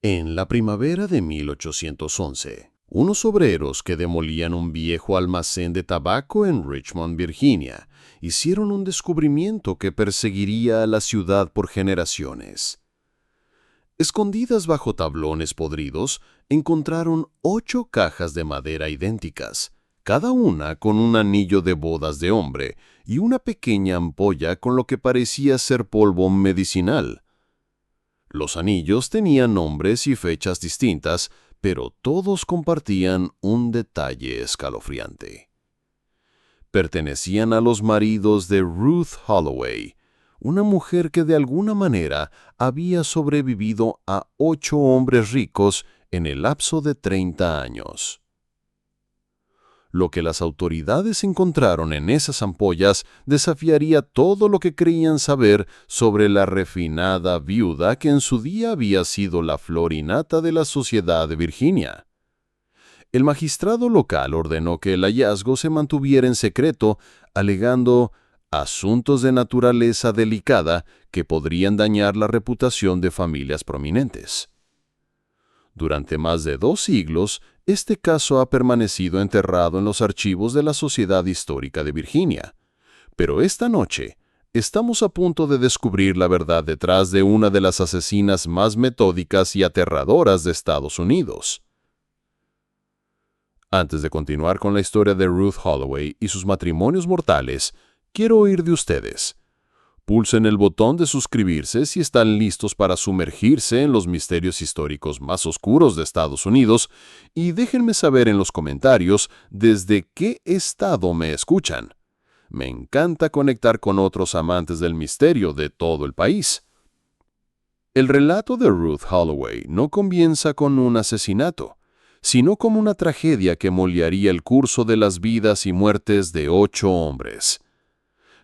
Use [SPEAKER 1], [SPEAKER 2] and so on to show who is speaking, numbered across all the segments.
[SPEAKER 1] En la primavera de 1811, unos obreros que demolían un viejo almacén de tabaco en Richmond, Virginia, hicieron un descubrimiento que perseguiría a la ciudad por generaciones. Escondidas bajo tablones podridos, encontraron 8 cajas de madera idénticas, cada una con un anillo de bodas de hombre y una pequeña ampolla con lo que parecía ser polvo medicinal. Los anillos tenían nombres y fechas distintas, pero todos compartían un detalle escalofriante. Pertenecían a los maridos de Ruth Holloway, una mujer que de alguna manera había sobrevivido a 8 hombres ricos en el lapso de 30 años. Lo que las autoridades encontraron en esas ampollas desafiaría todo lo que creían saber sobre la refinada viuda que en su día había sido la flor y nata de la sociedad de Virginia. El magistrado local ordenó que el hallazgo se mantuviera en secreto, alegando asuntos de naturaleza delicada que podrían dañar la reputación de familias prominentes. Durante más de 2 siglos, este caso ha permanecido enterrado en los archivos de la Sociedad Histórica de Virginia. Pero esta noche, estamos a punto de descubrir la verdad detrás de una de las asesinas más metódicas y aterradoras de Estados Unidos. Antes de continuar con la historia de Ruth Holloway y sus matrimonios mortales, quiero oír de ustedes. Pulsen el botón de suscribirse si están listos para sumergirse en los misterios históricos más oscuros de Estados Unidos y déjenme saber en los comentarios desde qué estado me escuchan. Me encanta conectar con otros amantes del misterio de todo el país. El relato de Ruth Holloway no comienza con un asesinato, sino como una tragedia que moldearía el curso de las vidas y muertes de 8 hombres.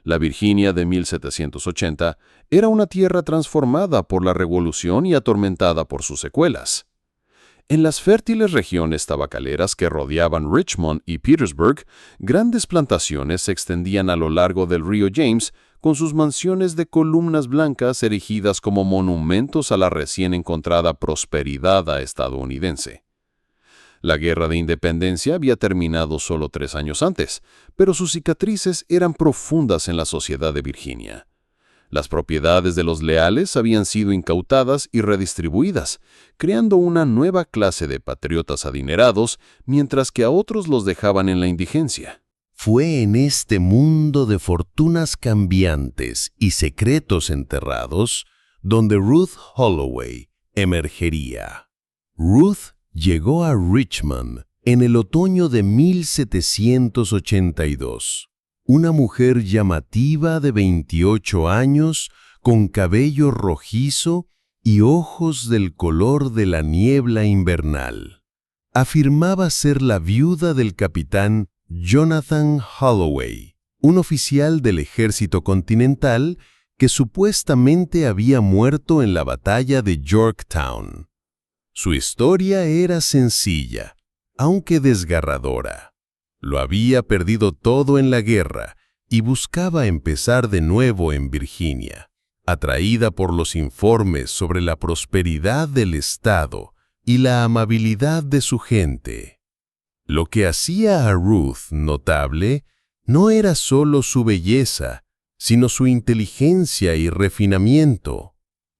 [SPEAKER 1] La Virginia de 1780 era una tierra transformada por la Revolución y atormentada por sus secuelas. En las fértiles regiones tabacaleras que rodeaban Richmond y Petersburg, grandes plantaciones se extendían a lo largo del río James, con sus mansiones de columnas blancas erigidas como monumentos a la recién encontrada prosperidad estadounidense. La Guerra de Independencia había terminado solo 3 años antes, pero sus cicatrices eran profundas en la sociedad de Virginia. Las propiedades de los leales habían sido incautadas y redistribuidas, creando una nueva clase de patriotas adinerados, mientras que a otros los dejaban en la indigencia.
[SPEAKER 2] Fue en este mundo de fortunas cambiantes y secretos enterrados donde Ruth Holloway emergería. Ruth llegó a Richmond en el otoño de 1782. Una mujer llamativa de 28 años, con cabello rojizo y ojos del color de la niebla invernal. Afirmaba ser la viuda del capitán Jonathan Holloway, un oficial del ejército continental que supuestamente había muerto en la batalla de Yorktown. Su historia era sencilla, aunque desgarradora. Lo había perdido todo en la guerra y buscaba empezar de nuevo en Virginia, atraída por los informes sobre la prosperidad del estado y la amabilidad de su gente. Lo que hacía a Ruth notable no era solo su belleza, sino su inteligencia y refinamiento.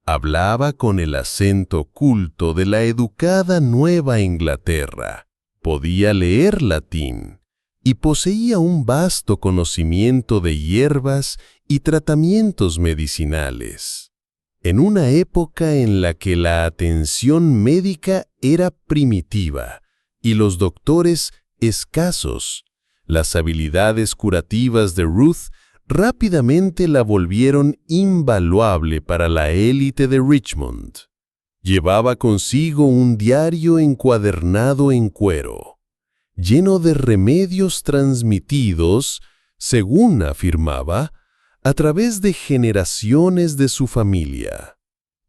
[SPEAKER 2] Hablaba con el acento culto de la educada Nueva Inglaterra, podía leer latín y poseía un vasto conocimiento de hierbas y tratamientos medicinales. En una época en la que la atención médica era primitiva y los doctores escasos, las habilidades curativas de Ruth rápidamente la volvieron invaluable para la élite de Richmond. Llevaba consigo un diario encuadernado en cuero, lleno de remedios transmitidos, según afirmaba, a través de generaciones de su familia.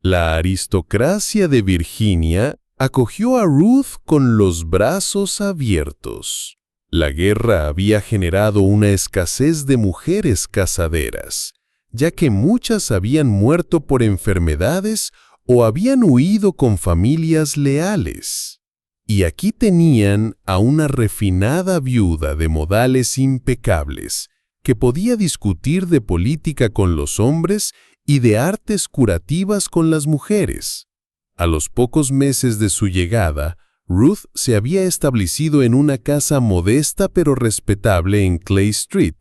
[SPEAKER 2] La aristocracia de Virginia acogió a Ruth con los brazos abiertos. La guerra había generado una escasez de mujeres casaderas, ya que muchas habían muerto por enfermedades o habían huido con familias leales. Y aquí tenían a una refinada viuda de modales impecables, que podía discutir de política con los hombres y de artes curativas con las mujeres. A los pocos meses de su llegada, Ruth se había establecido en una casa modesta pero respetable en Clay Street,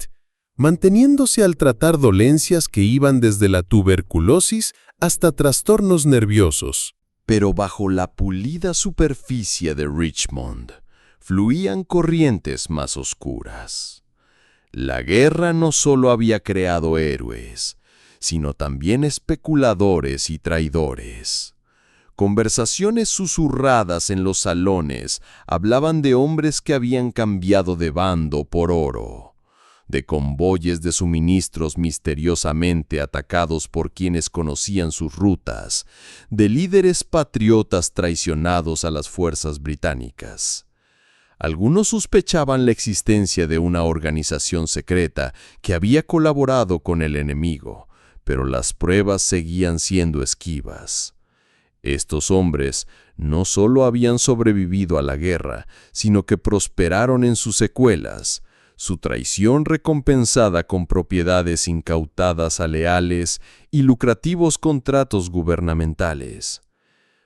[SPEAKER 2] manteniéndose al tratar dolencias que iban desde la tuberculosis hasta trastornos nerviosos.
[SPEAKER 1] Pero bajo la pulida superficie de Richmond fluían corrientes más oscuras. La guerra no solo había creado héroes, sino también especuladores y traidores. Conversaciones susurradas en los salones hablaban de hombres que habían cambiado de bando por oro, de convoyes de suministros misteriosamente atacados por quienes conocían sus rutas, de líderes patriotas traicionados a las fuerzas británicas. Algunos sospechaban la existencia de una organización secreta que había colaborado con el enemigo, pero las pruebas seguían siendo esquivas. Estos hombres no solo habían sobrevivido a la guerra, sino que prosperaron en sus secuelas, su traición recompensada con propiedades incautadas a leales y lucrativos contratos gubernamentales.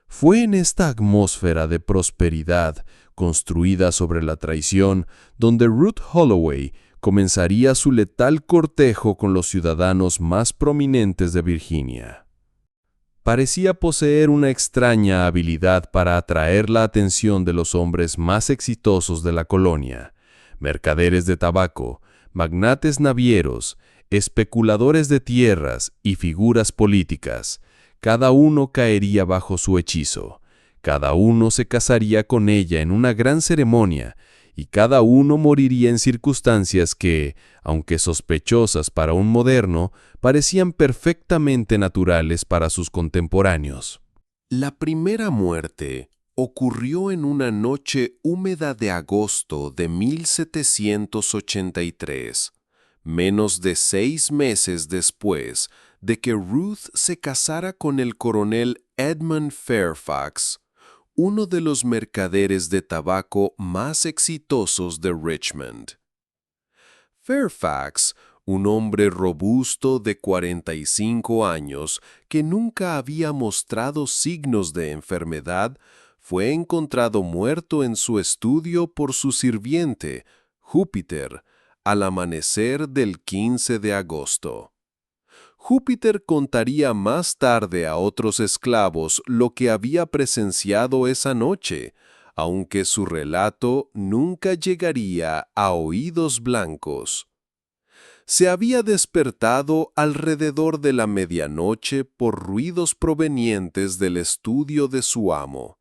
[SPEAKER 1] Fue en esta atmósfera de prosperidad, construida sobre la traición, donde Ruth Holloway comenzaría su letal cortejo con los ciudadanos más prominentes de Virginia. Parecía poseer una extraña habilidad para atraer la atención de los hombres más exitosos de la colonia, mercaderes de tabaco, magnates navieros, especuladores de tierras y figuras políticas. Cada uno caería bajo su hechizo, cada uno se casaría con ella en una gran ceremonia, y cada uno moriría en circunstancias que, aunque sospechosas para un moderno, parecían perfectamente naturales para sus contemporáneos.
[SPEAKER 2] La primera muerte ocurrió en una noche húmeda de agosto de 1783, menos de 6 meses después de que Ruth se casara con el coronel Edmund Fairfax, uno de los mercaderes de tabaco más exitosos de Richmond. Fairfax, un hombre robusto de 45 años que nunca había mostrado signos de enfermedad, fue encontrado muerto en su estudio por su sirviente, Júpiter, al amanecer del 15 de agosto. Júpiter contaría más tarde a otros esclavos lo que había presenciado esa noche, aunque su relato nunca llegaría a oídos blancos. Se había despertado alrededor de la medianoche por ruidos provenientes del estudio de su amo.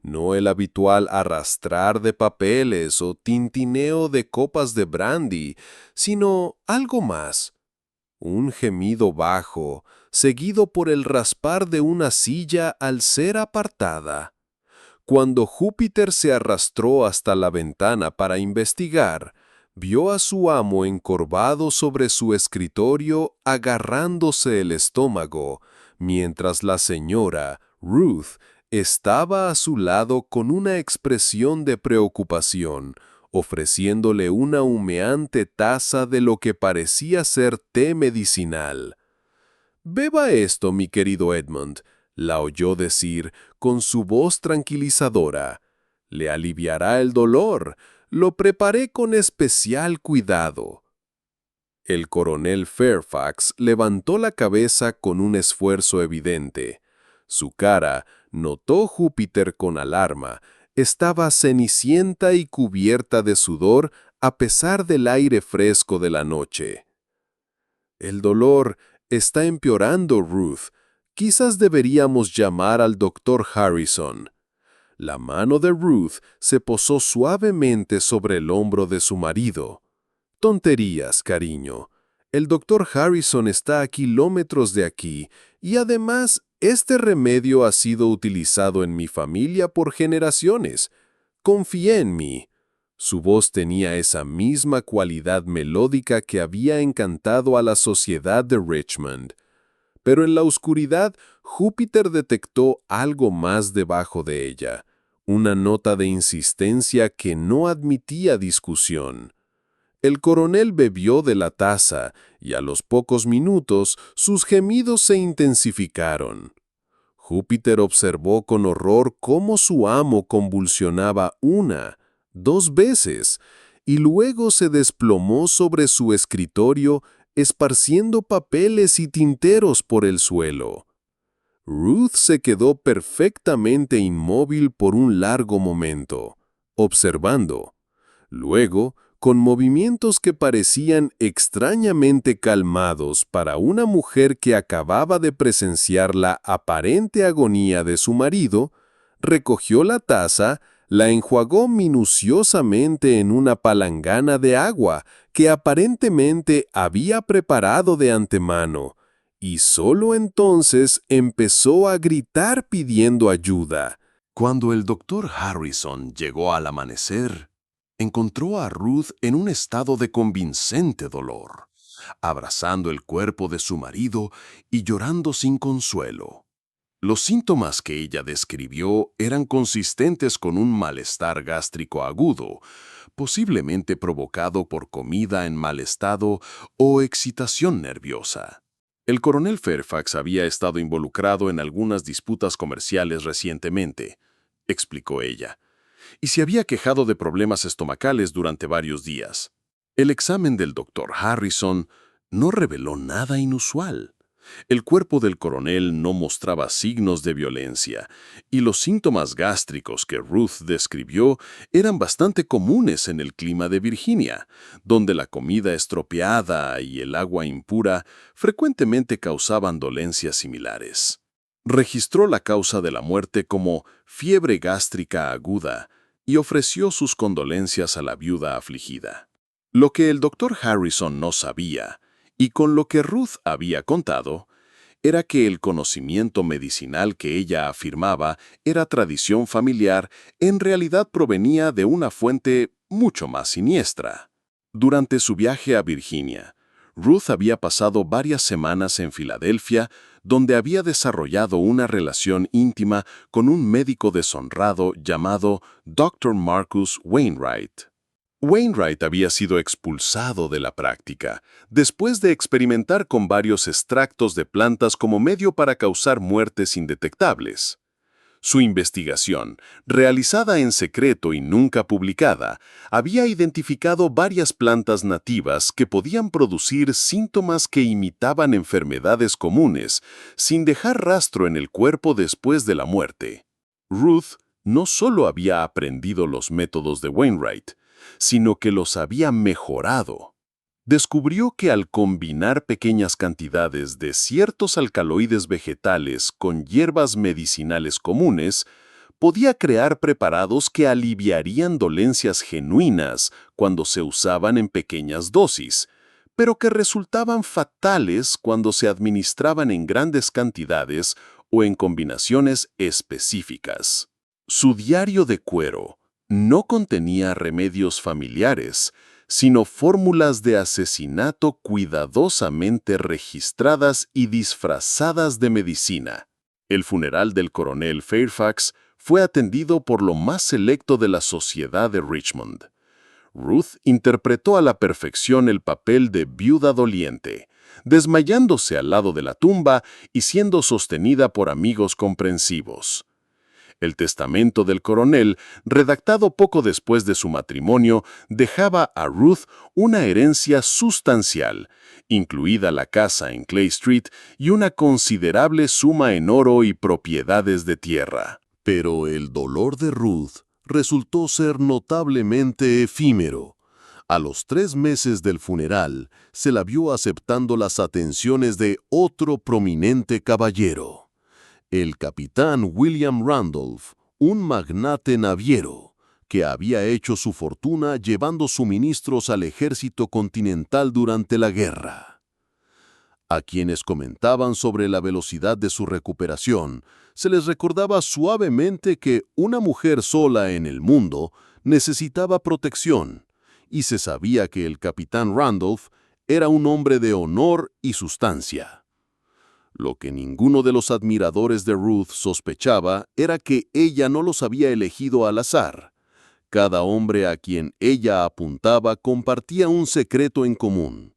[SPEAKER 2] No el habitual arrastrar de papeles o tintineo de copas de brandy, sino algo más. Un gemido bajo, seguido por el raspar de una silla al ser apartada. Cuando Júpiter se arrastró hasta la ventana para investigar, vio a su amo encorvado sobre su escritorio agarrándose el estómago, mientras la señora, Ruth, estaba a su lado con una expresión de preocupación, ofreciéndole una humeante taza de lo que parecía ser té medicinal. «Beba esto, mi querido Edmund», la oyó decir con su voz tranquilizadora. «Le aliviará el dolor. Lo preparé con especial cuidado». El coronel Fairfax levantó la cabeza con un esfuerzo evidente. Su cara, notó Júpiter con alarma, estaba cenicienta y cubierta de sudor a pesar del aire fresco de la noche. «El dolor está empeorando, Ruth. Quizás deberíamos llamar al doctor Harrison». La mano de Ruth se posó suavemente sobre el hombro de su marido. «Tonterías, cariño. El doctor Harrison está a kilómetros de aquí y además este remedio ha sido utilizado en mi familia por generaciones. Confía en mí». Su voz tenía esa misma cualidad melódica que había encantado a la sociedad de Richmond.
[SPEAKER 3] Pero en la oscuridad, Júpiter detectó algo más debajo de ella, una nota de insistencia que no admitía discusión. El coronel bebió de la taza y a los pocos minutos sus gemidos se intensificaron. Júpiter observó con horror cómo su amo convulsionaba una, dos veces, y luego se desplomó sobre su escritorio, esparciendo papeles y tinteros por el suelo. Ruth se quedó perfectamente inmóvil por un largo momento, observando. Luego, con movimientos que parecían extrañamente calmados para una mujer que acababa de presenciar la aparente agonía de su marido, recogió la taza, la enjuagó minuciosamente en una palangana de agua que aparentemente había preparado de antemano, y solo entonces empezó a gritar pidiendo ayuda.
[SPEAKER 1] Cuando el doctor Harrison llegó al amanecer, encontró a Ruth en un estado de convincente dolor, abrazando el cuerpo de su marido y llorando sin consuelo. Los síntomas que ella describió eran consistentes con un malestar gástrico agudo, posiblemente provocado por comida en mal estado o excitación nerviosa. El coronel Fairfax había estado involucrado en algunas disputas comerciales recientemente, explicó ella, y se había quejado de problemas estomacales durante varios días. El examen del doctor Harrison no reveló nada inusual. El cuerpo del coronel no mostraba signos de violencia, y los síntomas gástricos que Ruth describió eran bastante comunes en el clima de Virginia, donde la comida estropeada y el agua impura frecuentemente causaban dolencias similares. Registró la causa de la muerte como fiebre gástrica aguda y ofreció sus condolencias a la viuda afligida. Lo que el doctor Harrison no sabía, y con lo que Ruth había contado, era que el conocimiento medicinal que ella afirmaba era tradición familiar en realidad provenía de una fuente mucho más siniestra. Durante su viaje a Virginia, Ruth había pasado varias semanas en Filadelfia, donde había desarrollado una relación íntima con un médico deshonrado llamado Dr. Marcus Wainwright. Wainwright había sido expulsado de la práctica, después de experimentar con varios extractos de plantas como medio para causar muertes indetectables. Su investigación, realizada en secreto y nunca publicada, había identificado varias plantas nativas que podían producir síntomas que imitaban enfermedades comunes, sin dejar rastro en el cuerpo después de la muerte. Ruth no solo había aprendido los métodos de Wainwright, sino que los había mejorado. Descubrió que al combinar pequeñas cantidades de ciertos alcaloides vegetales con hierbas medicinales comunes, podía crear preparados que aliviarían dolencias genuinas cuando se usaban en pequeñas dosis, pero que resultaban fatales cuando se administraban en grandes cantidades o en combinaciones específicas. Su diario de cuero no contenía remedios familiares, sino fórmulas de asesinato cuidadosamente registradas y disfrazadas de medicina. El funeral del coronel Fairfax fue atendido por lo más selecto de la sociedad de Richmond. Ruth interpretó a la perfección el papel de viuda doliente, desmayándose al lado de la tumba y siendo sostenida por amigos comprensivos. El testamento del coronel, redactado poco después de su matrimonio, dejaba a Ruth una herencia sustancial, incluida la casa en Clay Street y una considerable suma en oro y propiedades de tierra.
[SPEAKER 2] Pero el dolor de Ruth resultó ser notablemente efímero. A los 3 meses del funeral, se la vio aceptando las atenciones de otro prominente caballero. El capitán William Randolph, un magnate naviero, que había hecho su fortuna llevando suministros al ejército continental durante la guerra. A quienes comentaban sobre la velocidad de su recuperación, se les recordaba suavemente que una mujer sola en el mundo necesitaba protección, y se sabía que el capitán Randolph era un hombre de honor y sustancia.
[SPEAKER 3] Lo que ninguno de los admiradores de Ruth sospechaba era que ella no los había elegido al azar. Cada hombre a quien ella apuntaba compartía un secreto en común.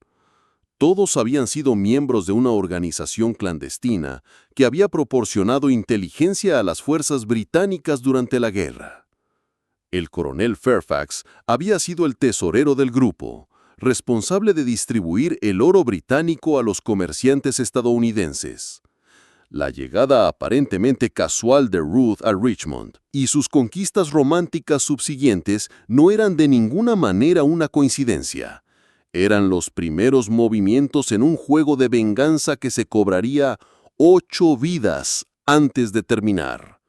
[SPEAKER 3] Todos habían sido miembros de una organización clandestina que había proporcionado inteligencia a las fuerzas británicas durante la guerra. El coronel Fairfax había sido el tesorero del grupo, responsable de distribuir el oro británico a los comerciantes estadounidenses. La llegada aparentemente casual de Ruth a Richmond y sus conquistas románticas subsiguientes no eran de ninguna manera una coincidencia. Eran los primeros movimientos en un juego de venganza que se cobraría 8 vidas antes de terminar.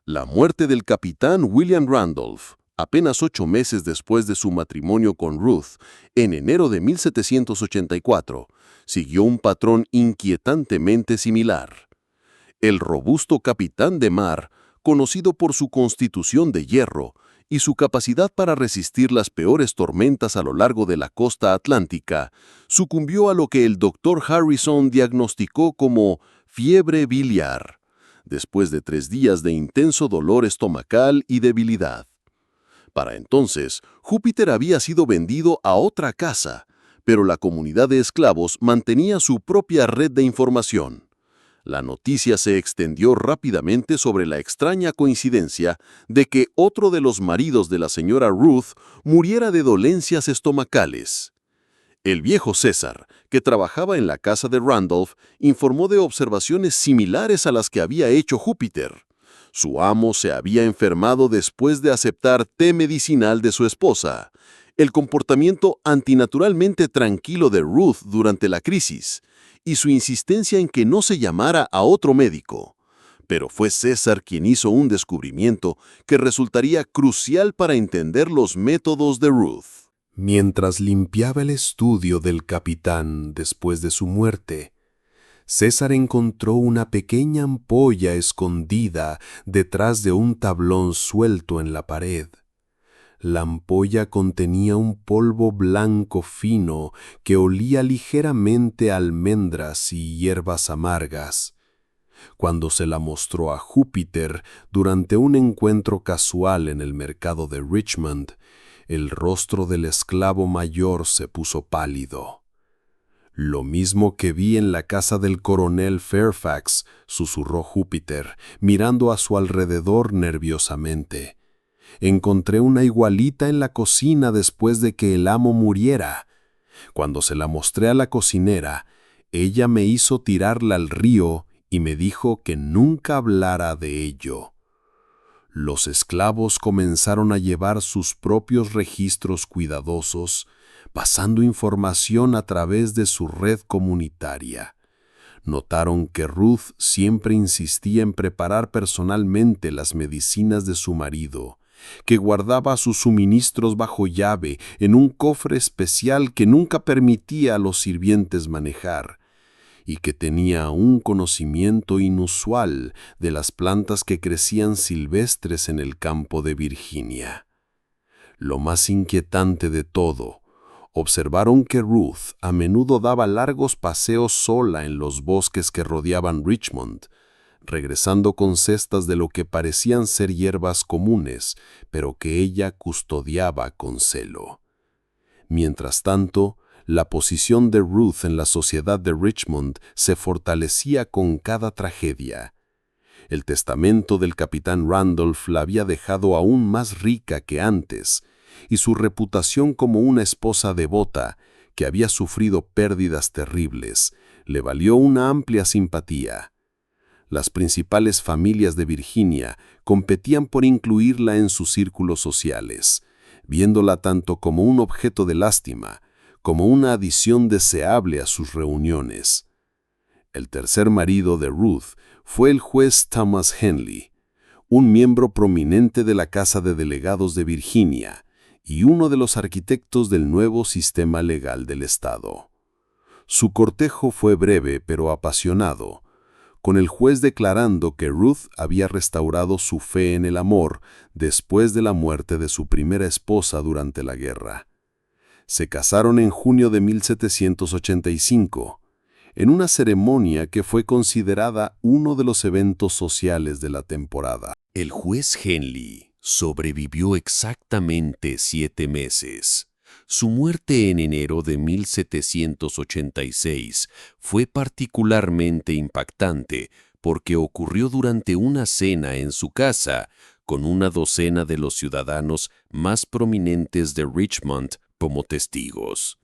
[SPEAKER 3] La muerte del capitán William Randolph, apenas 8 meses después de su matrimonio con Ruth, en enero de 1784, siguió un patrón inquietantemente similar. El robusto capitán de mar, conocido por su constitución de hierro y su capacidad para resistir las peores tormentas a lo largo de la costa atlántica, sucumbió a lo que el doctor Harrison diagnosticó como fiebre biliar, después de 3 días de intenso dolor estomacal y debilidad. Para entonces, Júpiter había sido vendido a otra casa, pero la comunidad de esclavos mantenía su propia red de información. La noticia se extendió rápidamente sobre la extraña coincidencia de que otro de los maridos de la señora Ruth muriera de dolencias estomacales. El viejo César, que trabajaba en la casa de Randolph, informó de observaciones similares a las que había hecho Júpiter. Su amo se había enfermado después de aceptar té medicinal de su esposa. El comportamiento antinaturalmente tranquilo de Ruth durante la crisis y su insistencia en que no se llamara a otro médico. Pero fue César quien hizo un descubrimiento que resultaría crucial para entender los métodos de Ruth.
[SPEAKER 2] Mientras limpiaba el estudio del capitán después de su muerte, César encontró una pequeña ampolla escondida detrás de un tablón suelto en la pared. La ampolla contenía un polvo blanco fino que olía ligeramente a almendras y hierbas amargas. Cuando se la mostró a Júpiter durante un encuentro casual en el mercado de Richmond, el rostro del esclavo mayor se puso pálido. «Lo mismo que vi en la casa del coronel Fairfax», susurró Júpiter, mirando a su alrededor nerviosamente. «Encontré una igualita en la cocina después de que el amo muriera. Cuando se la mostré a la cocinera, ella me hizo tirarla al río y me dijo que nunca hablara de ello». Los esclavos comenzaron a llevar sus propios registros cuidadosos, pasando información a través de su red comunitaria. Notaron que Ruth siempre insistía en preparar personalmente las medicinas de su marido, que guardaba sus suministros bajo llave en un cofre especial que nunca permitía a los sirvientes manejar, y que tenía un conocimiento inusual de las plantas que crecían silvestres en el campo de Virginia. Lo más inquietante de todo, observaron que Ruth a menudo daba largos paseos sola en los bosques que rodeaban Richmond, regresando con cestas de lo que parecían ser hierbas comunes, pero que ella custodiaba con celo. Mientras tanto, la posición de Ruth en la sociedad de Richmond se fortalecía con cada tragedia. El testamento del capitán Randolph la había dejado aún más rica que antes, y su reputación como una esposa devota, que había sufrido pérdidas terribles, le valió una amplia simpatía. Las principales familias de Virginia competían por incluirla en sus círculos sociales, viéndola tanto como un objeto de lástima, como una adición deseable a sus reuniones. El tercer marido de Ruth fue el juez Thomas Henley, un miembro prominente de la Casa de Delegados de Virginia y uno de los arquitectos del nuevo sistema legal del Estado. Su cortejo fue breve pero apasionado, con el juez declarando que Ruth había restaurado su fe en el amor después de la muerte de su primera esposa durante la guerra. Se casaron en junio de 1785.
[SPEAKER 3] en una ceremonia que fue considerada uno de los eventos sociales de la temporada.
[SPEAKER 2] El juez Henley sobrevivió exactamente 7 meses. Su muerte en enero de 1786 fue particularmente impactante porque ocurrió durante una cena en su casa con una docena de los ciudadanos más prominentes de Richmond como testigos.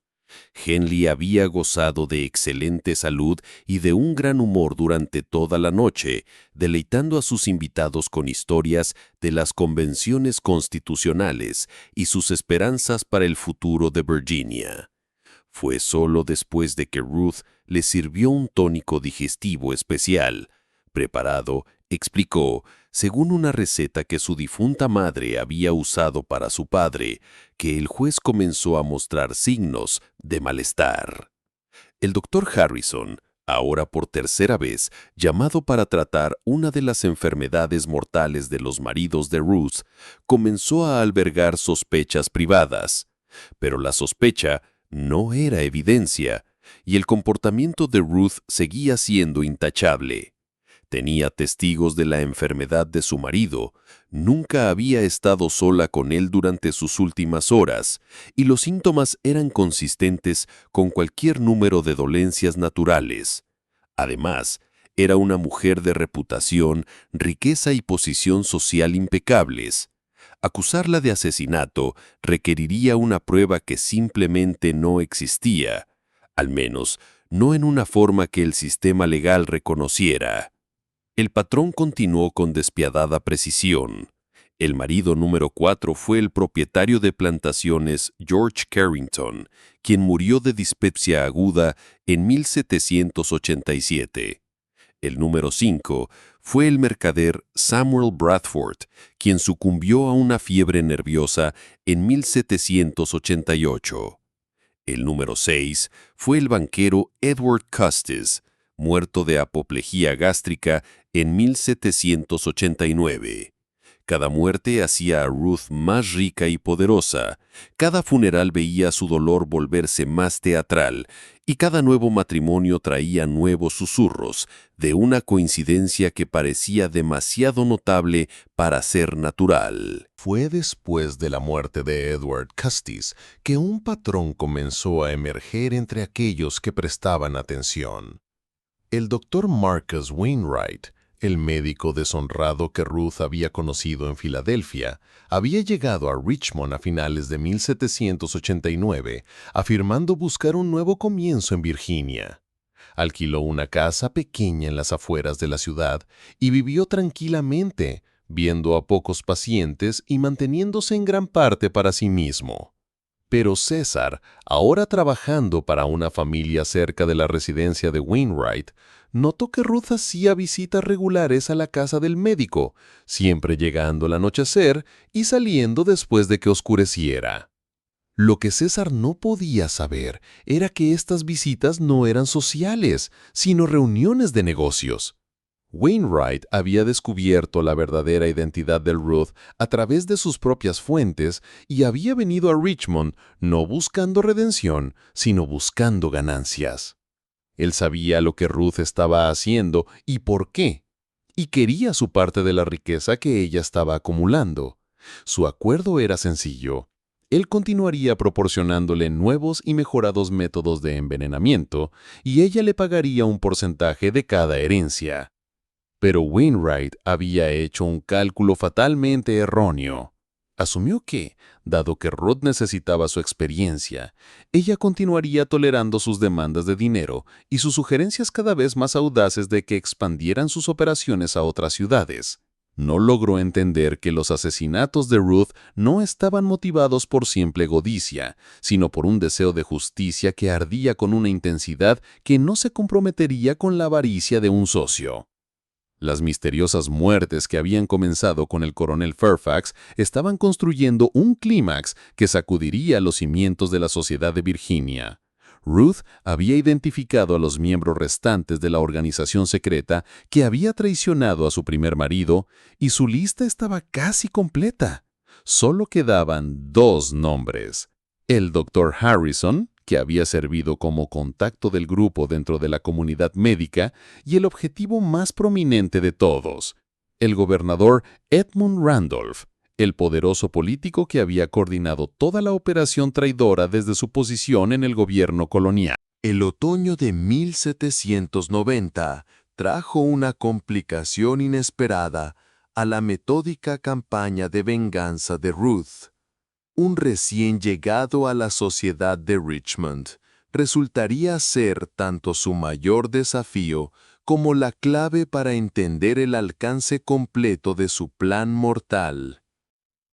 [SPEAKER 2] Henley había gozado de excelente salud y de un gran humor durante toda la noche, deleitando a sus invitados con historias de las convenciones constitucionales y sus esperanzas para el futuro de Virginia. Fue solo después de que Ruth le sirvió un tónico digestivo especial, preparado, explicó, según una receta que su difunta madre había usado para su padre, que el juez comenzó a mostrar signos de malestar. El doctor Harrison, ahora por tercera vez llamado para tratar una de las enfermedades mortales de los maridos de Ruth, comenzó a albergar sospechas privadas. Pero la sospecha no era evidencia, y el comportamiento de Ruth seguía siendo intachable. Tenía testigos de la enfermedad de su marido, nunca había estado sola con él durante sus últimas horas, y los síntomas eran consistentes con cualquier número de dolencias naturales. Además, era una mujer de reputación, riqueza y posición social impecables. Acusarla de asesinato requeriría una prueba que simplemente no existía, al menos no en una forma que el sistema legal reconociera. El patrón continuó con despiadada precisión. El marido número 4 fue el propietario de plantaciones George Carrington, quien murió de dispepsia aguda en 1787. El número 5 fue el mercader Samuel Bradford, quien sucumbió a una fiebre nerviosa en 1788. El número 6 fue el banquero Edward Custis, muerto de apoplejía gástrica en 1789. Cada muerte hacía a Ruth más rica y poderosa, cada funeral veía su dolor volverse más teatral, y cada nuevo matrimonio traía nuevos susurros de una coincidencia que parecía demasiado notable para ser natural.
[SPEAKER 1] Fue después de la muerte de Edward Custis que un patrón comenzó a emerger entre aquellos que prestaban atención. El doctor Marcus Wainwright, el médico deshonrado que Ruth había conocido en Filadelfia, había llegado a Richmond a finales de 1789, afirmando buscar un nuevo comienzo en Virginia. Alquiló una casa pequeña en las afueras de la ciudad y vivió tranquilamente, viendo a pocos pacientes y manteniéndose en gran parte para sí mismo. Pero César, ahora trabajando para una familia cerca de la residencia de Wainwright, notó que Ruth hacía visitas regulares a la casa del médico, siempre llegando al anochecer y saliendo después de que oscureciera. Lo que César no podía saber era que estas visitas no eran sociales, sino reuniones de negocios. Wainwright había descubierto la verdadera identidad de Ruth a través de sus propias fuentes y había venido a Richmond no buscando redención, sino buscando ganancias. Él sabía lo que Ruth estaba haciendo y por qué, y quería su parte de la riqueza que ella estaba acumulando. Su acuerdo era sencillo. Él continuaría proporcionándole nuevos y mejorados métodos de envenenamiento y ella le pagaría un porcentaje de cada herencia. Pero Wainwright había hecho un cálculo fatalmente erróneo. Asumió que, dado que Ruth necesitaba su experiencia, ella continuaría tolerando sus demandas de dinero y sus sugerencias cada vez más audaces de que expandieran sus operaciones a otras ciudades. No logró entender que los asesinatos de Ruth no estaban motivados por simple codicia, sino por un deseo de justicia que ardía con una intensidad que no se comprometería con la avaricia de un socio. Las misteriosas muertes que habían comenzado con el coronel Fairfax estaban construyendo un clímax que sacudiría los cimientos de la sociedad de Virginia. Ruth había identificado a los miembros restantes de la organización secreta que había traicionado a su primer marido y su lista estaba casi completa. Solo quedaban 2 nombres: el Dr. Harrison,
[SPEAKER 3] que había servido como contacto del grupo dentro de la comunidad médica, y el objetivo más prominente de todos, el gobernador Edmund Randolph, el poderoso político que había coordinado toda la operación traidora desde su posición en el gobierno colonial.
[SPEAKER 2] El otoño de 1790 trajo una complicación inesperada a la metódica campaña de venganza de Ruth. Un recién llegado a la sociedad de Richmond resultaría ser tanto su mayor desafío como la clave para entender el alcance completo de su plan mortal.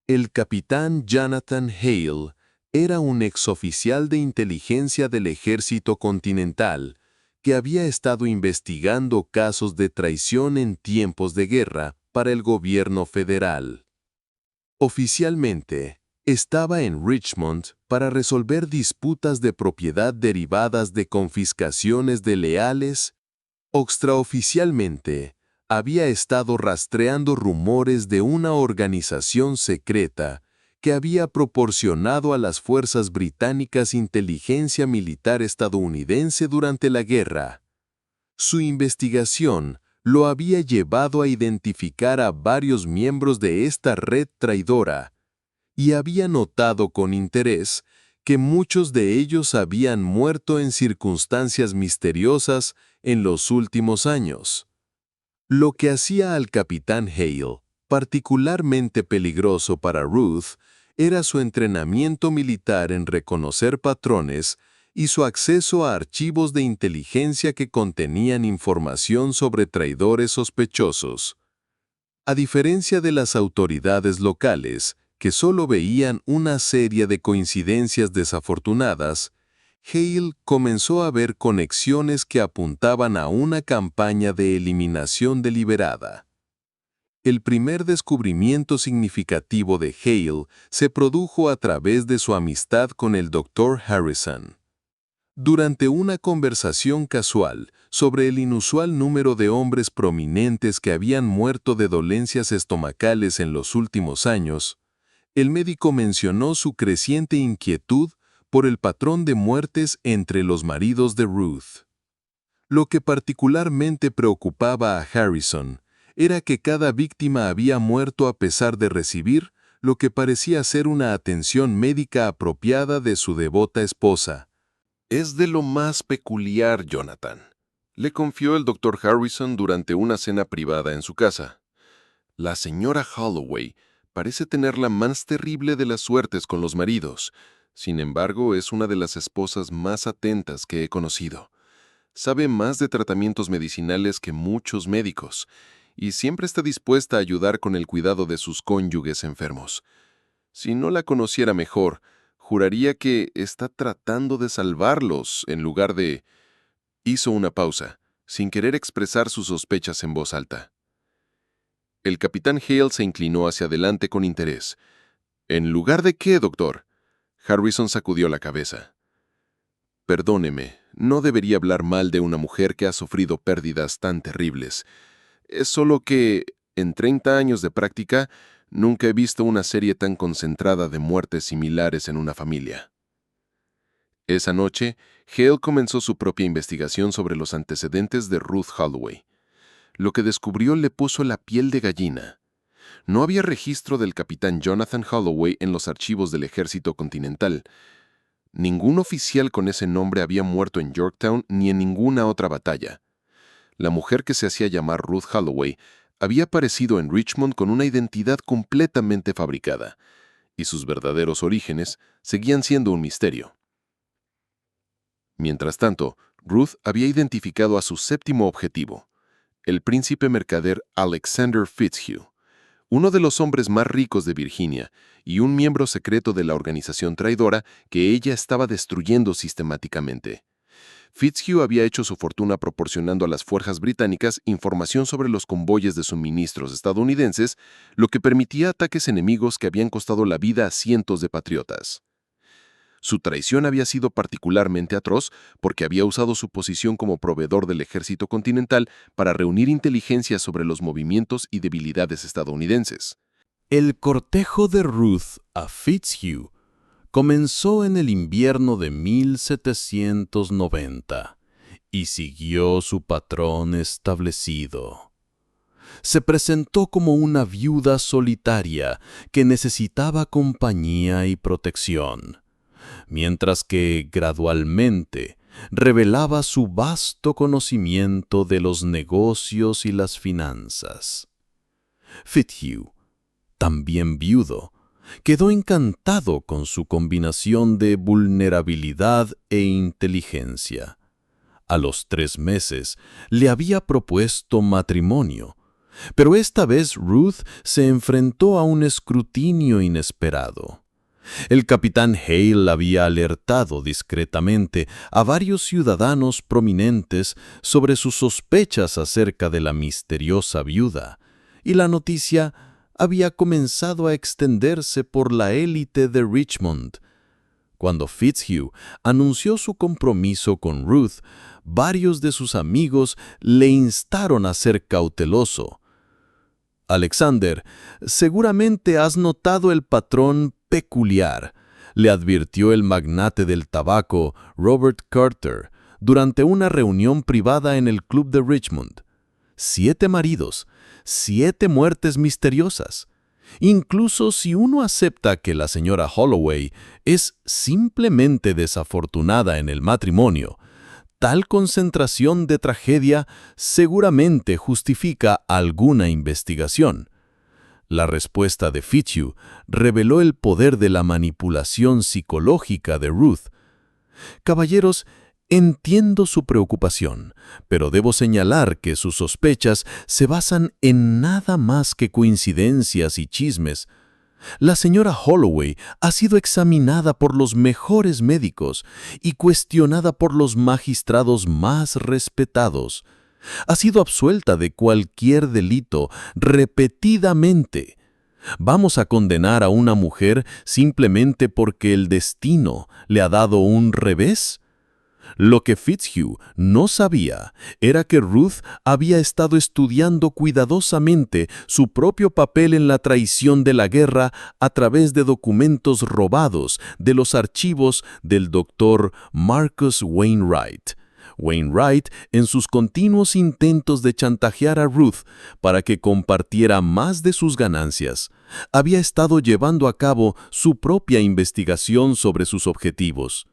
[SPEAKER 2] El capitán Jonathan Hale era un exoficial de inteligencia del Ejército Continental que había estado investigando casos de traición en tiempos de guerra para el gobierno federal. Oficialmente, estaba en Richmond para resolver disputas de propiedad derivadas de confiscaciones de leales. Extraoficialmente, había estado rastreando rumores de una organización secreta que había proporcionado a las fuerzas británicas inteligencia militar estadounidense durante la guerra. Su investigación lo había llevado a identificar a varios miembros de esta red traidora, y había notado con interés que muchos de ellos habían muerto en circunstancias misteriosas en los últimos años. Lo que hacía al capitán Hale particularmente peligroso para Ruth era su entrenamiento militar en reconocer patrones y su acceso a archivos de inteligencia que contenían información sobre traidores sospechosos. A diferencia de las autoridades locales, que solo veían una serie de coincidencias desafortunadas, Hale comenzó a ver conexiones que apuntaban a una campaña de eliminación deliberada. El primer descubrimiento significativo de Hale se produjo a través de su amistad con el Dr. Harrison. Durante una conversación casual sobre el inusual número de hombres prominentes que habían muerto de dolencias estomacales en los últimos años, el médico mencionó su creciente inquietud por el patrón de muertes entre los maridos de Ruth. Lo que particularmente preocupaba a Harrison era que cada víctima había muerto a pesar de recibir lo que parecía ser una atención médica apropiada de su devota esposa.
[SPEAKER 3] Es de lo más peculiar, Jonathan, le confió el Dr. Harrison durante una cena privada en su casa. La señora Holloway parece tener la más terrible de las suertes con los maridos. Sin embargo, es una de las esposas más atentas que he conocido. Sabe más de tratamientos medicinales que muchos médicos, y siempre está dispuesta a ayudar con el cuidado de sus cónyuges enfermos. Si no la conociera mejor, juraría que está tratando de salvarlos en lugar de... Hizo una pausa, sin querer expresar sus sospechas en voz alta. El capitán Hale se inclinó hacia adelante con interés. ¿En lugar de qué, doctor? Harrison sacudió la cabeza. Perdóneme, no debería hablar mal de una mujer que ha sufrido pérdidas tan terribles. Es solo que, en 30 años de práctica, nunca he visto una serie tan concentrada de muertes similares en una familia. Esa noche, Hale comenzó su propia investigación sobre los antecedentes de Ruth Holloway. Lo que descubrió le puso la piel de gallina. No había registro del capitán Jonathan Holloway en los archivos del Ejército Continental. Ningún oficial con ese nombre había muerto en Yorktown ni en ninguna otra batalla. La mujer que se hacía llamar Ruth Holloway había aparecido en Richmond con una identidad completamente fabricada, y sus verdaderos orígenes seguían siendo un misterio. Mientras tanto, Ruth había identificado a su séptimo objetivo, el príncipe mercader Alexander Fitzhugh, uno de los hombres más ricos de Virginia y un miembro secreto de la organización traidora que ella estaba destruyendo sistemáticamente. Fitzhugh había hecho su fortuna proporcionando a las fuerzas británicas información sobre los convoyes de suministros estadounidenses, lo que permitía ataques enemigos que habían costado la vida a cientos de patriotas. Su traición había sido particularmente atroz porque había usado su posición como proveedor del Ejército Continental para reunir inteligencia sobre los movimientos y debilidades estadounidenses.
[SPEAKER 1] El cortejo de Ruth a Fitzhugh comenzó en el invierno de 1790 y siguió su patrón establecido. Se presentó como una viuda solitaria que necesitaba compañía y protección, mientras que gradualmente revelaba su vasto conocimiento de los negocios y las finanzas. Fitzhugh, también viudo, quedó encantado con su combinación de vulnerabilidad e inteligencia. A los 3 meses le había propuesto matrimonio, pero esta vez Ruth se enfrentó a un escrutinio inesperado. El capitán Hale había alertado discretamente a varios ciudadanos prominentes sobre sus sospechas acerca de la misteriosa viuda, y la noticia había comenzado a extenderse por la élite de Richmond. Cuando Fitzhugh anunció su compromiso con Ruth, varios de sus amigos le instaron a ser cauteloso. «Alexander, seguramente has notado el patrón peculiar», le advirtió el magnate del tabaco, Robert Carter, durante una reunión privada en el club de Richmond. 7 maridos, 7 muertes misteriosas. Incluso si uno acepta que la señora Holloway es simplemente desafortunada en el matrimonio, tal concentración de tragedia seguramente justifica alguna investigación. La respuesta de Fitzhugh reveló el poder de la manipulación psicológica de Ruth. «Caballeros, entiendo su preocupación, pero debo señalar que sus sospechas se basan en nada más que coincidencias y chismes. La señora Holloway ha sido examinada por los mejores médicos y cuestionada por los magistrados más respetados. Ha sido absuelta de cualquier delito repetidamente. ¿Vamos a condenar a una mujer simplemente porque el destino le ha dado un revés? Lo que Fitzhugh no sabía era que Ruth había estado estudiando cuidadosamente su propio papel en la traición de la guerra a través de documentos robados de los archivos del doctor Marcus Wainwright. Wainwright, en sus continuos intentos de chantajear a Ruth para que compartiera más de sus ganancias, había estado llevando a cabo su propia investigación sobre sus objetivos.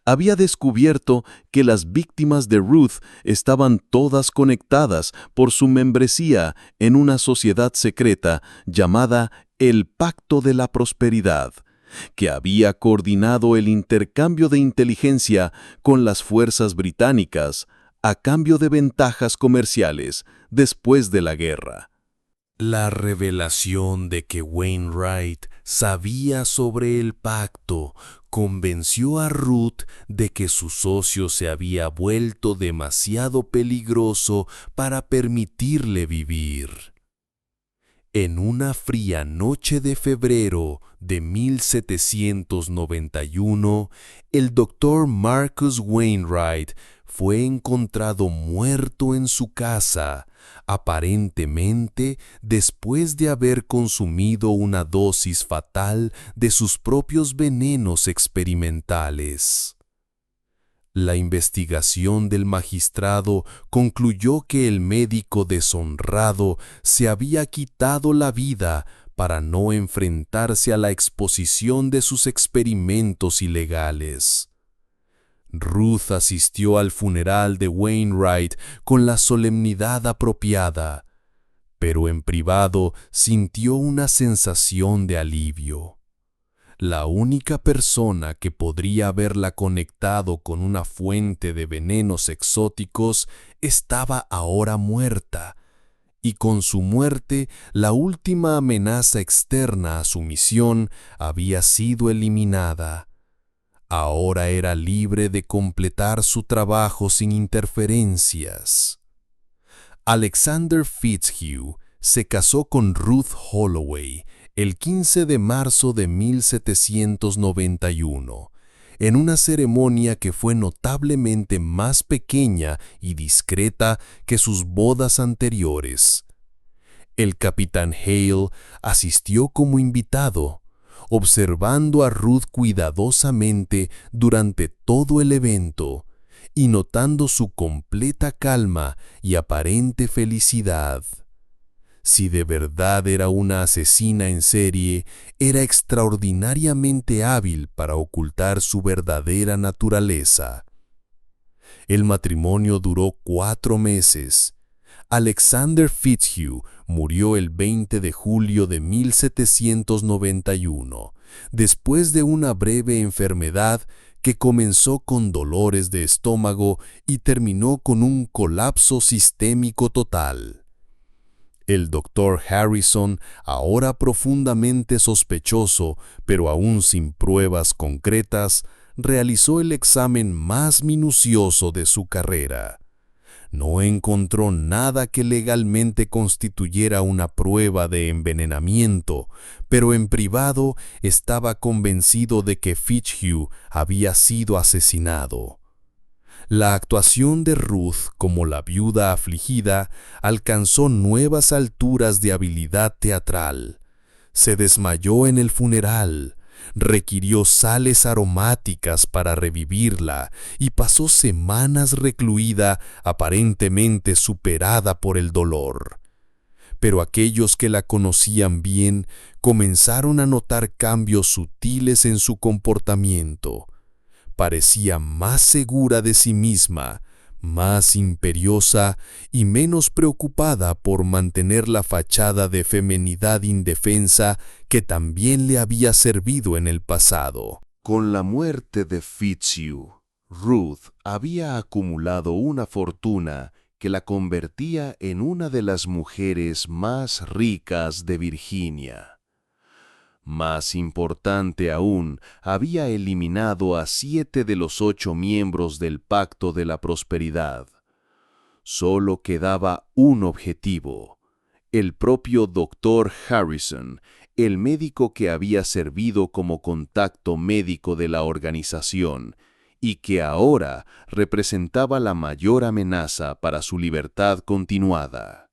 [SPEAKER 1] Había descubierto que las víctimas de Ruth estaban todas conectadas por su membresía en una sociedad secreta llamada el Pacto de la Prosperidad, que había coordinado el intercambio de inteligencia con las fuerzas británicas a cambio de ventajas comerciales después de la guerra.
[SPEAKER 2] La revelación de que Wainwright sabía sobre el pacto convenció a Ruth de que su socio se había vuelto demasiado peligroso para permitirle vivir. En una fría noche de febrero de 1791, el doctor Marcus Wainwright fue encontrado muerto en su casa, aparentemente después de haber consumido una dosis fatal de sus propios venenos experimentales. La investigación del magistrado concluyó que el médico deshonrado se había quitado la vida para no enfrentarse a la exposición de sus experimentos ilegales. Ruth asistió al funeral de Wainwright con la solemnidad apropiada, pero en privado sintió una sensación de alivio. La única persona que podría haberla conectado con una fuente de venenos exóticos estaba ahora muerta, y con su muerte la última amenaza externa a su misión había sido eliminada. Ahora era libre de completar su trabajo sin interferencias. Alexander Fitzhugh se casó con Ruth Holloway el 15 de marzo de 1791, en una ceremonia que fue notablemente más pequeña y discreta que sus bodas anteriores. El capitán Hale asistió como invitado, observando a Ruth cuidadosamente durante todo el evento y notando su completa calma y aparente felicidad. Si de verdad era una asesina en serie, era extraordinariamente hábil para ocultar su verdadera naturaleza. El matrimonio duró 4 meses. Alexander Fitzhugh murió el 20 de julio de 1791, después de una breve enfermedad que comenzó con dolores de estómago y terminó con un colapso sistémico total. El doctor Harrison, ahora profundamente sospechoso, pero aún sin pruebas concretas, realizó el examen más minucioso de su carrera. No encontró nada que legalmente constituyera una prueba de envenenamiento, pero en privado estaba convencido de que Fitzhugh había sido asesinado. La actuación de Ruth como la viuda afligida alcanzó nuevas alturas de habilidad teatral. Se desmayó en el funeral, requirió sales aromáticas para revivirla y pasó semanas recluida, aparentemente superada por el dolor. Pero aquellos que la conocían bien comenzaron a notar cambios sutiles en su comportamiento. Parecía más segura de sí misma, más imperiosa y menos preocupada por mantener la fachada de feminidad indefensa que también le había servido en el pasado.
[SPEAKER 1] Con la muerte de Fitzhugh, Ruth había acumulado una fortuna que la convertía en una de las mujeres más ricas de Virginia. Más importante aún, había eliminado a 7 de los 8 miembros del Pacto de la Prosperidad. Solo quedaba un objetivo: el propio Dr. Harrison, el médico que había servido como contacto médico de la organización y que ahora representaba la mayor amenaza para su libertad continuada.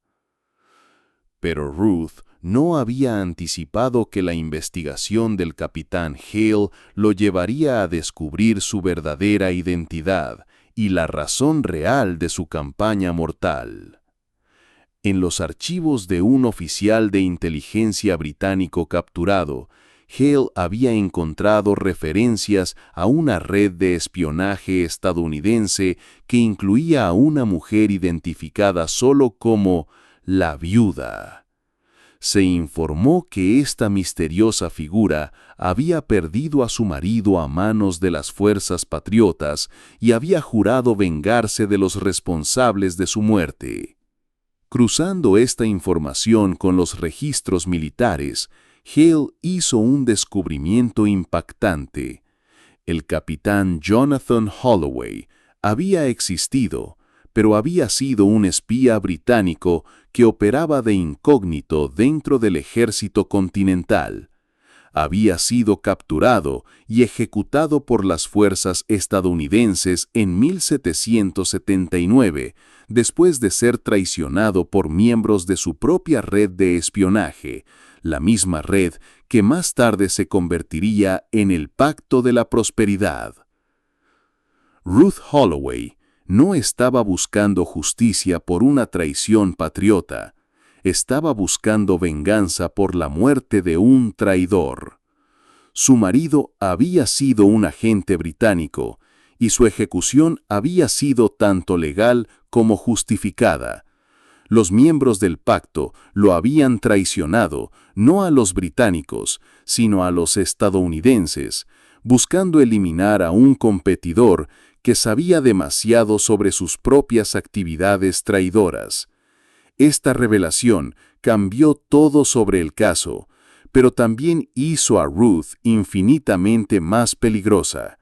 [SPEAKER 1] Pero Ruth no había anticipado que la investigación del capitán Hale lo llevaría a descubrir su verdadera identidad y la razón real de su campaña mortal. En los archivos de un oficial de inteligencia británico capturado, Hale había encontrado referencias a una red de espionaje estadounidense que incluía a una mujer identificada solo como la viuda. Se informó que esta misteriosa figura había perdido a su marido a manos de las fuerzas patriotas y había jurado vengarse de los responsables de su muerte. Cruzando esta información con los registros militares, Hale hizo un descubrimiento impactante. El capitán Jonathan Holloway había existido, pero había sido un espía británico que operaba de incógnito dentro del ejército continental. Había sido capturado y ejecutado por las fuerzas estadounidenses en 1779, después de ser traicionado por miembros de su propia red de espionaje, la misma red que más tarde se convertiría en el Pacto de la Prosperidad. Ruth Holloway no estaba buscando justicia por una traición patriota, estaba buscando venganza por la muerte de un traidor. Su marido había sido un agente británico y su ejecución había sido tanto legal como justificada. Los miembros del pacto lo habían traicionado no a los británicos, sino a los estadounidenses, buscando eliminar a un competidor que sabía demasiado sobre sus propias actividades traidoras. Esta revelación cambió todo sobre el caso, pero también hizo a Ruth infinitamente más peligrosa.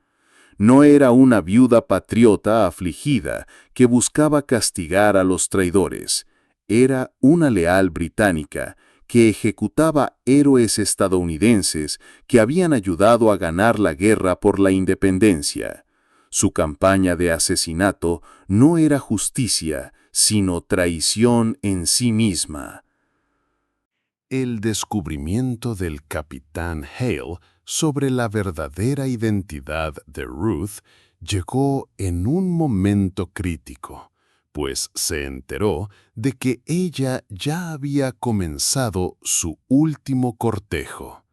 [SPEAKER 1] No era una viuda patriota afligida que buscaba castigar a los traidores. Era una leal británica que ejecutaba héroes estadounidenses que habían ayudado a ganar la guerra por la independencia. Su campaña de asesinato no era justicia, sino traición en sí misma.
[SPEAKER 2] El descubrimiento del capitán Hale sobre la verdadera identidad de Ruth llegó en un momento crítico, pues se enteró de que ella ya había comenzado su último cortejo.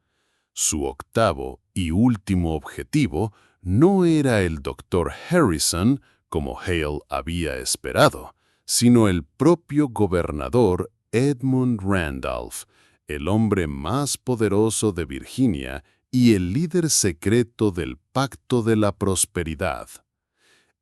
[SPEAKER 2] Su octavo y último objetivo no era el Dr. Harrison, como Hale había esperado, sino el propio gobernador Edmund Randolph, el hombre más poderoso de Virginia y el líder secreto del Pacto de la Prosperidad.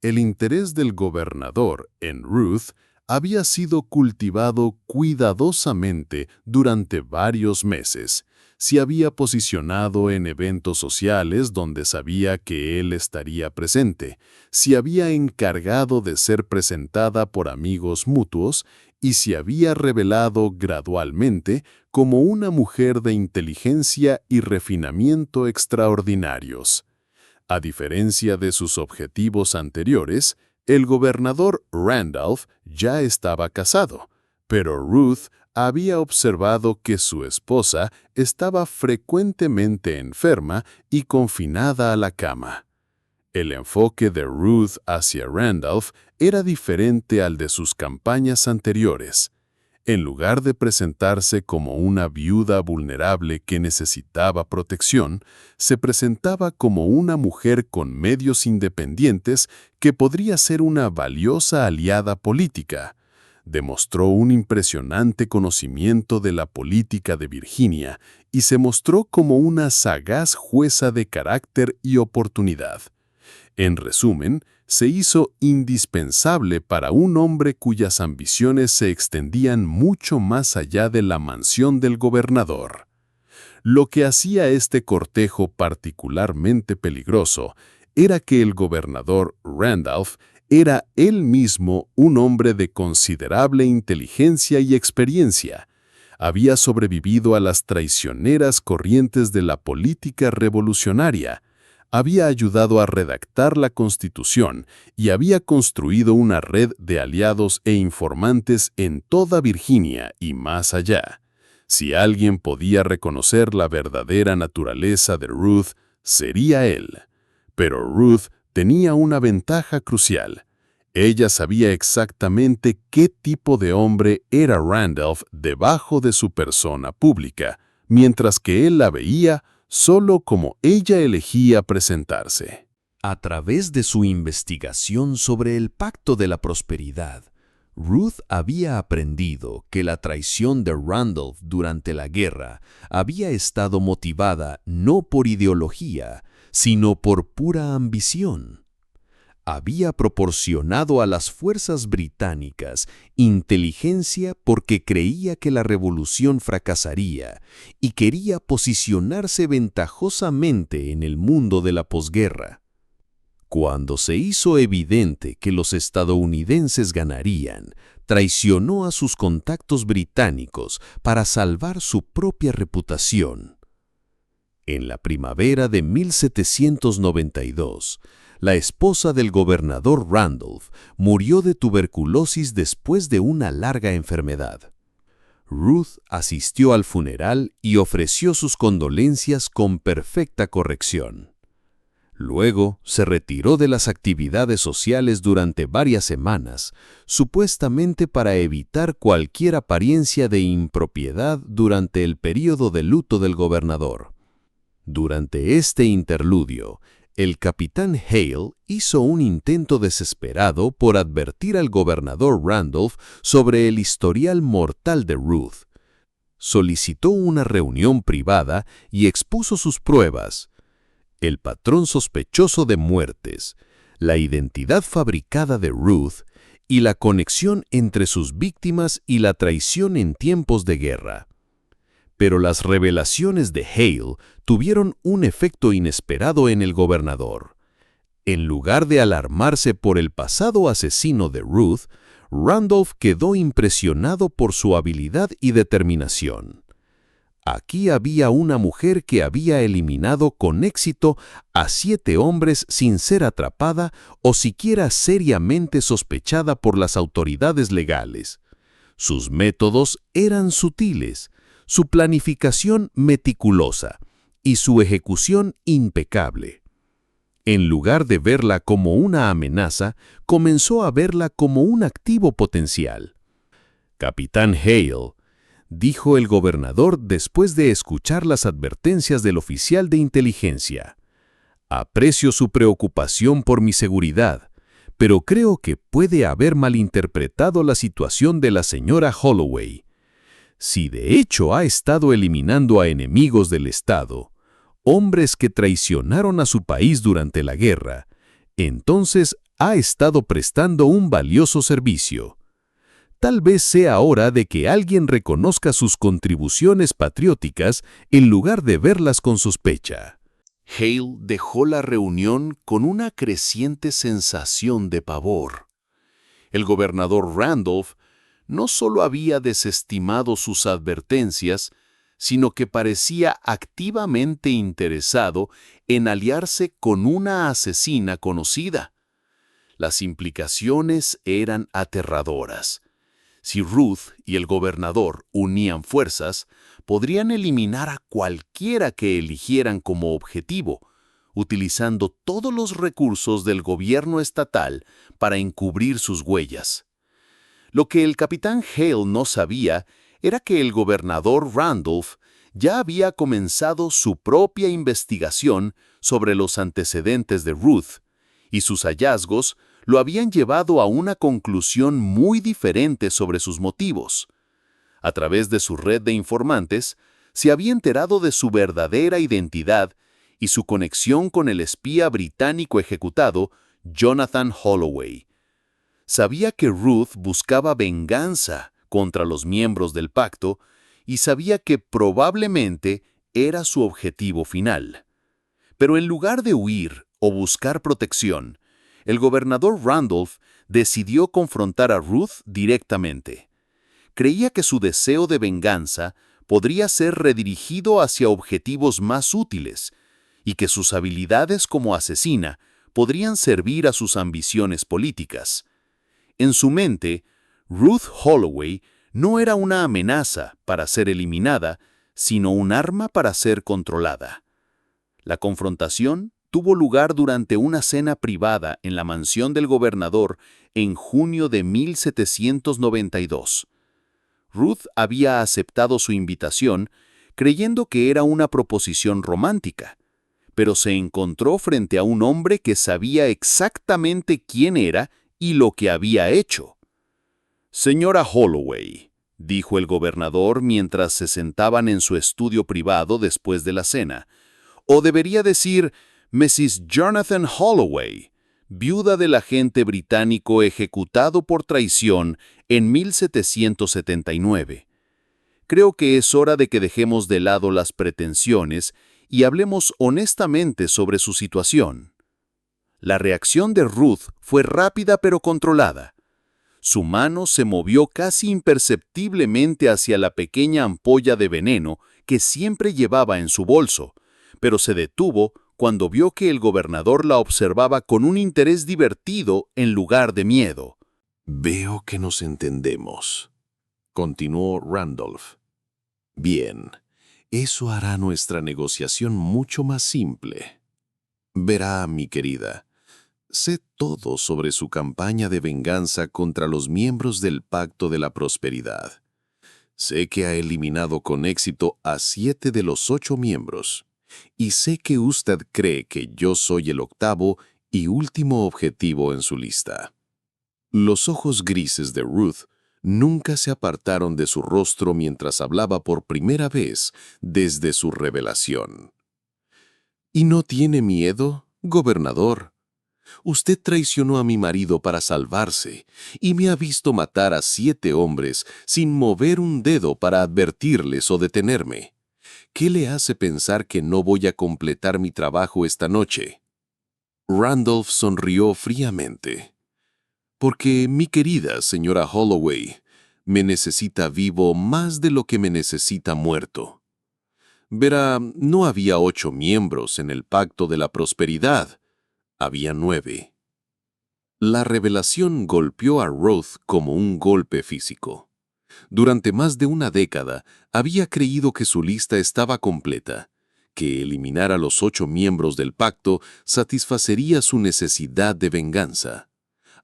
[SPEAKER 2] El interés del gobernador en Ruth había sido cultivado cuidadosamente durante varios meses. Se había posicionado en eventos sociales donde sabía que él estaría presente, se había encargado de ser presentada por amigos mutuos y se había revelado gradualmente como una mujer de inteligencia y refinamiento extraordinarios. A diferencia de sus objetivos anteriores, el gobernador Randolph ya estaba casado, pero Ruth había observado que su esposa estaba frecuentemente enferma y confinada a la cama. El enfoque de Ruth hacia Randolph era diferente al de sus campañas anteriores. En lugar de presentarse como una viuda vulnerable que necesitaba protección, se presentaba como una mujer con medios independientes que podría ser una valiosa aliada política. Demostró un impresionante conocimiento de la política de Virginia y se mostró como una sagaz jueza de carácter y oportunidad. En resumen, se hizo indispensable para un hombre cuyas ambiciones se extendían mucho más allá de la mansión del gobernador. Lo que hacía este cortejo particularmente peligroso era que el gobernador Randolph era él mismo un hombre de considerable inteligencia y experiencia. Había sobrevivido a las traicioneras corrientes de la política revolucionaria, había ayudado a redactar la Constitución y había construido una red de aliados e informantes en toda Virginia y más allá. Si alguien podía reconocer la verdadera naturaleza de Ruth, sería él. Pero Ruth tenía una ventaja crucial. Ella sabía exactamente qué tipo de hombre era Randolph debajo de su persona pública, mientras que él la veía solo como ella elegía presentarse.
[SPEAKER 4] A través de su investigación sobre el Pacto de la Prosperidad, Ruth había aprendido que la traición de Randolph durante la guerra había estado motivada no por ideología, sino por pura ambición. Había proporcionado a las fuerzas británicas inteligencia porque creía que la revolución fracasaría y quería posicionarse ventajosamente en el mundo de la posguerra. Cuando se hizo evidente que los estadounidenses ganarían, traicionó a sus contactos británicos para salvar su propia reputación. En la primavera de 1792, la esposa del gobernador Randolph murió de tuberculosis después de una larga enfermedad. Ruth asistió al funeral y ofreció sus condolencias con perfecta corrección. Luego se retiró de las actividades sociales durante varias semanas, supuestamente para evitar cualquier apariencia de impropiedad durante el período de luto del gobernador. Durante este interludio, el capitán Hale hizo un intento desesperado por advertir al gobernador Randolph sobre el historial mortal de Ruth. Solicitó una reunión privada y expuso sus pruebas: el patrón sospechoso de muertes, la identidad fabricada de Ruth y la conexión entre sus víctimas y la traición en tiempos de guerra. Pero las revelaciones de Hale tuvieron un efecto inesperado en el gobernador. En lugar de alarmarse por el pasado asesino de Ruth, Randolph quedó impresionado por su habilidad y determinación. Aquí había una mujer que había eliminado con éxito a 7 hombres sin ser atrapada o siquiera seriamente sospechada por las autoridades legales. Sus métodos eran sutiles. su planificación meticulosa y su ejecución impecable. En lugar de verla como una amenaza, comenzó a verla como un activo potencial. «Capitán Hale», dijo el gobernador después de escuchar las advertencias del oficial de inteligencia, «aprecio su preocupación por mi seguridad, pero creo que puede haber malinterpretado la situación de la señora Holloway. Si de hecho ha estado eliminando a enemigos del Estado, hombres que traicionaron a su país durante la guerra, entonces ha estado prestando un valioso servicio. Tal vez sea hora de que alguien reconozca sus contribuciones patrióticas en lugar de verlas con sospecha». Hale dejó la reunión con una creciente sensación de pavor. El gobernador Randolph no solo había desestimado sus advertencias, sino que parecía activamente interesado en aliarse con una asesina conocida. Las implicaciones eran aterradoras. Si Ruth y el gobernador unían fuerzas, podrían eliminar a cualquiera que eligieran como objetivo, utilizando todos los recursos del gobierno estatal para encubrir sus huellas. Lo que el capitán Hale no sabía era que el gobernador Randolph ya había comenzado su propia investigación sobre los antecedentes de Ruth, y sus hallazgos lo habían llevado a una conclusión muy diferente sobre sus motivos. A través de su red de informantes, se había enterado de su verdadera identidad y su conexión con el espía británico ejecutado, Jonathan Holloway. Sabía que Ruth buscaba venganza contra los miembros del pacto y sabía que probablemente era su objetivo final. Pero en lugar de huir o buscar protección, el gobernador Randolph decidió confrontar a Ruth directamente. Creía que su deseo de venganza podría ser redirigido hacia objetivos más útiles y que sus habilidades como asesina podrían servir a sus ambiciones políticas. En su mente, Ruth Holloway no era una amenaza para ser eliminada, sino un arma para ser controlada. La confrontación tuvo lugar durante una cena privada en la mansión del gobernador en junio de 1792. Ruth había aceptado su invitación creyendo que era una proposición romántica, pero se encontró frente a un hombre que sabía exactamente quién era y lo que había hecho. «Señora Holloway», dijo el gobernador mientras se sentaban en su estudio privado después de la cena, o debería decir Mrs. Jonathan Holloway, viuda del agente británico ejecutado por traición en 1779. Creo que es hora de que dejemos de lado las pretensiones y hablemos honestamente sobre su situación. La reacción de Ruth fue rápida pero controlada. Su mano se movió casi imperceptiblemente hacia la pequeña ampolla de veneno que siempre llevaba en su bolso, pero se detuvo cuando vio que el gobernador la observaba con un interés divertido en lugar de miedo.
[SPEAKER 3] «Veo que nos entendemos», continuó Randolph. «Bien, eso hará nuestra negociación mucho más simple. Verá, mi querida, sé todo sobre su campaña de venganza contra los miembros del Pacto de la Prosperidad. Sé que ha eliminado con éxito a 7 de los 8 miembros, y sé que usted cree que yo soy el octavo y último objetivo en su lista». Los ojos grises de Ruth nunca se apartaron de su rostro mientras hablaba por primera vez desde su revelación. «¿Y no tiene miedo, gobernador? Usted traicionó a mi marido para salvarse y me ha visto matar a 7 hombres sin mover un dedo para advertirles o detenerme. ¿Qué le hace pensar que no voy a completar mi trabajo esta noche?» Randolph sonrió fríamente. «Porque mi querida señora Holloway me necesita vivo más de lo que me necesita muerto. Verá, no había 8 miembros en el Pacto de la Prosperidad, había 9. La revelación golpeó a Ruth como un golpe físico. Durante más de una década, había creído que su lista estaba completa, que eliminar a los 8 miembros del pacto satisfacería su necesidad de venganza.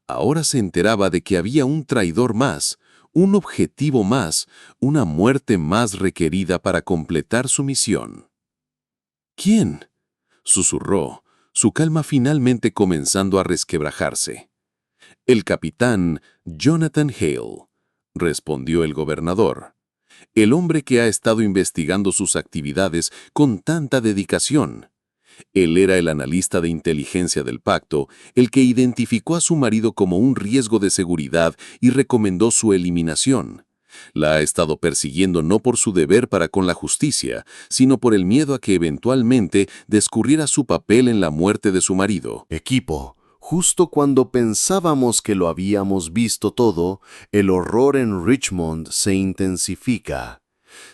[SPEAKER 3] Ahora se enteraba de que había un traidor más, un objetivo más, una muerte más requerida para completar su misión. ¿Quién?, susurró, su calma finalmente comenzando a resquebrajarse. El capitán Jonathan Hale, respondió el gobernador. El hombre que ha estado investigando sus actividades con tanta dedicación. Él era el analista de inteligencia del pacto, el que identificó a su marido como un riesgo de seguridad y recomendó su eliminación. La ha estado persiguiendo no por su deber para con la justicia, sino por el miedo a que eventualmente descubriera su papel en la muerte de su marido.
[SPEAKER 1] Equipo, justo cuando pensábamos que lo habíamos visto todo, el horror en Richmond se intensifica.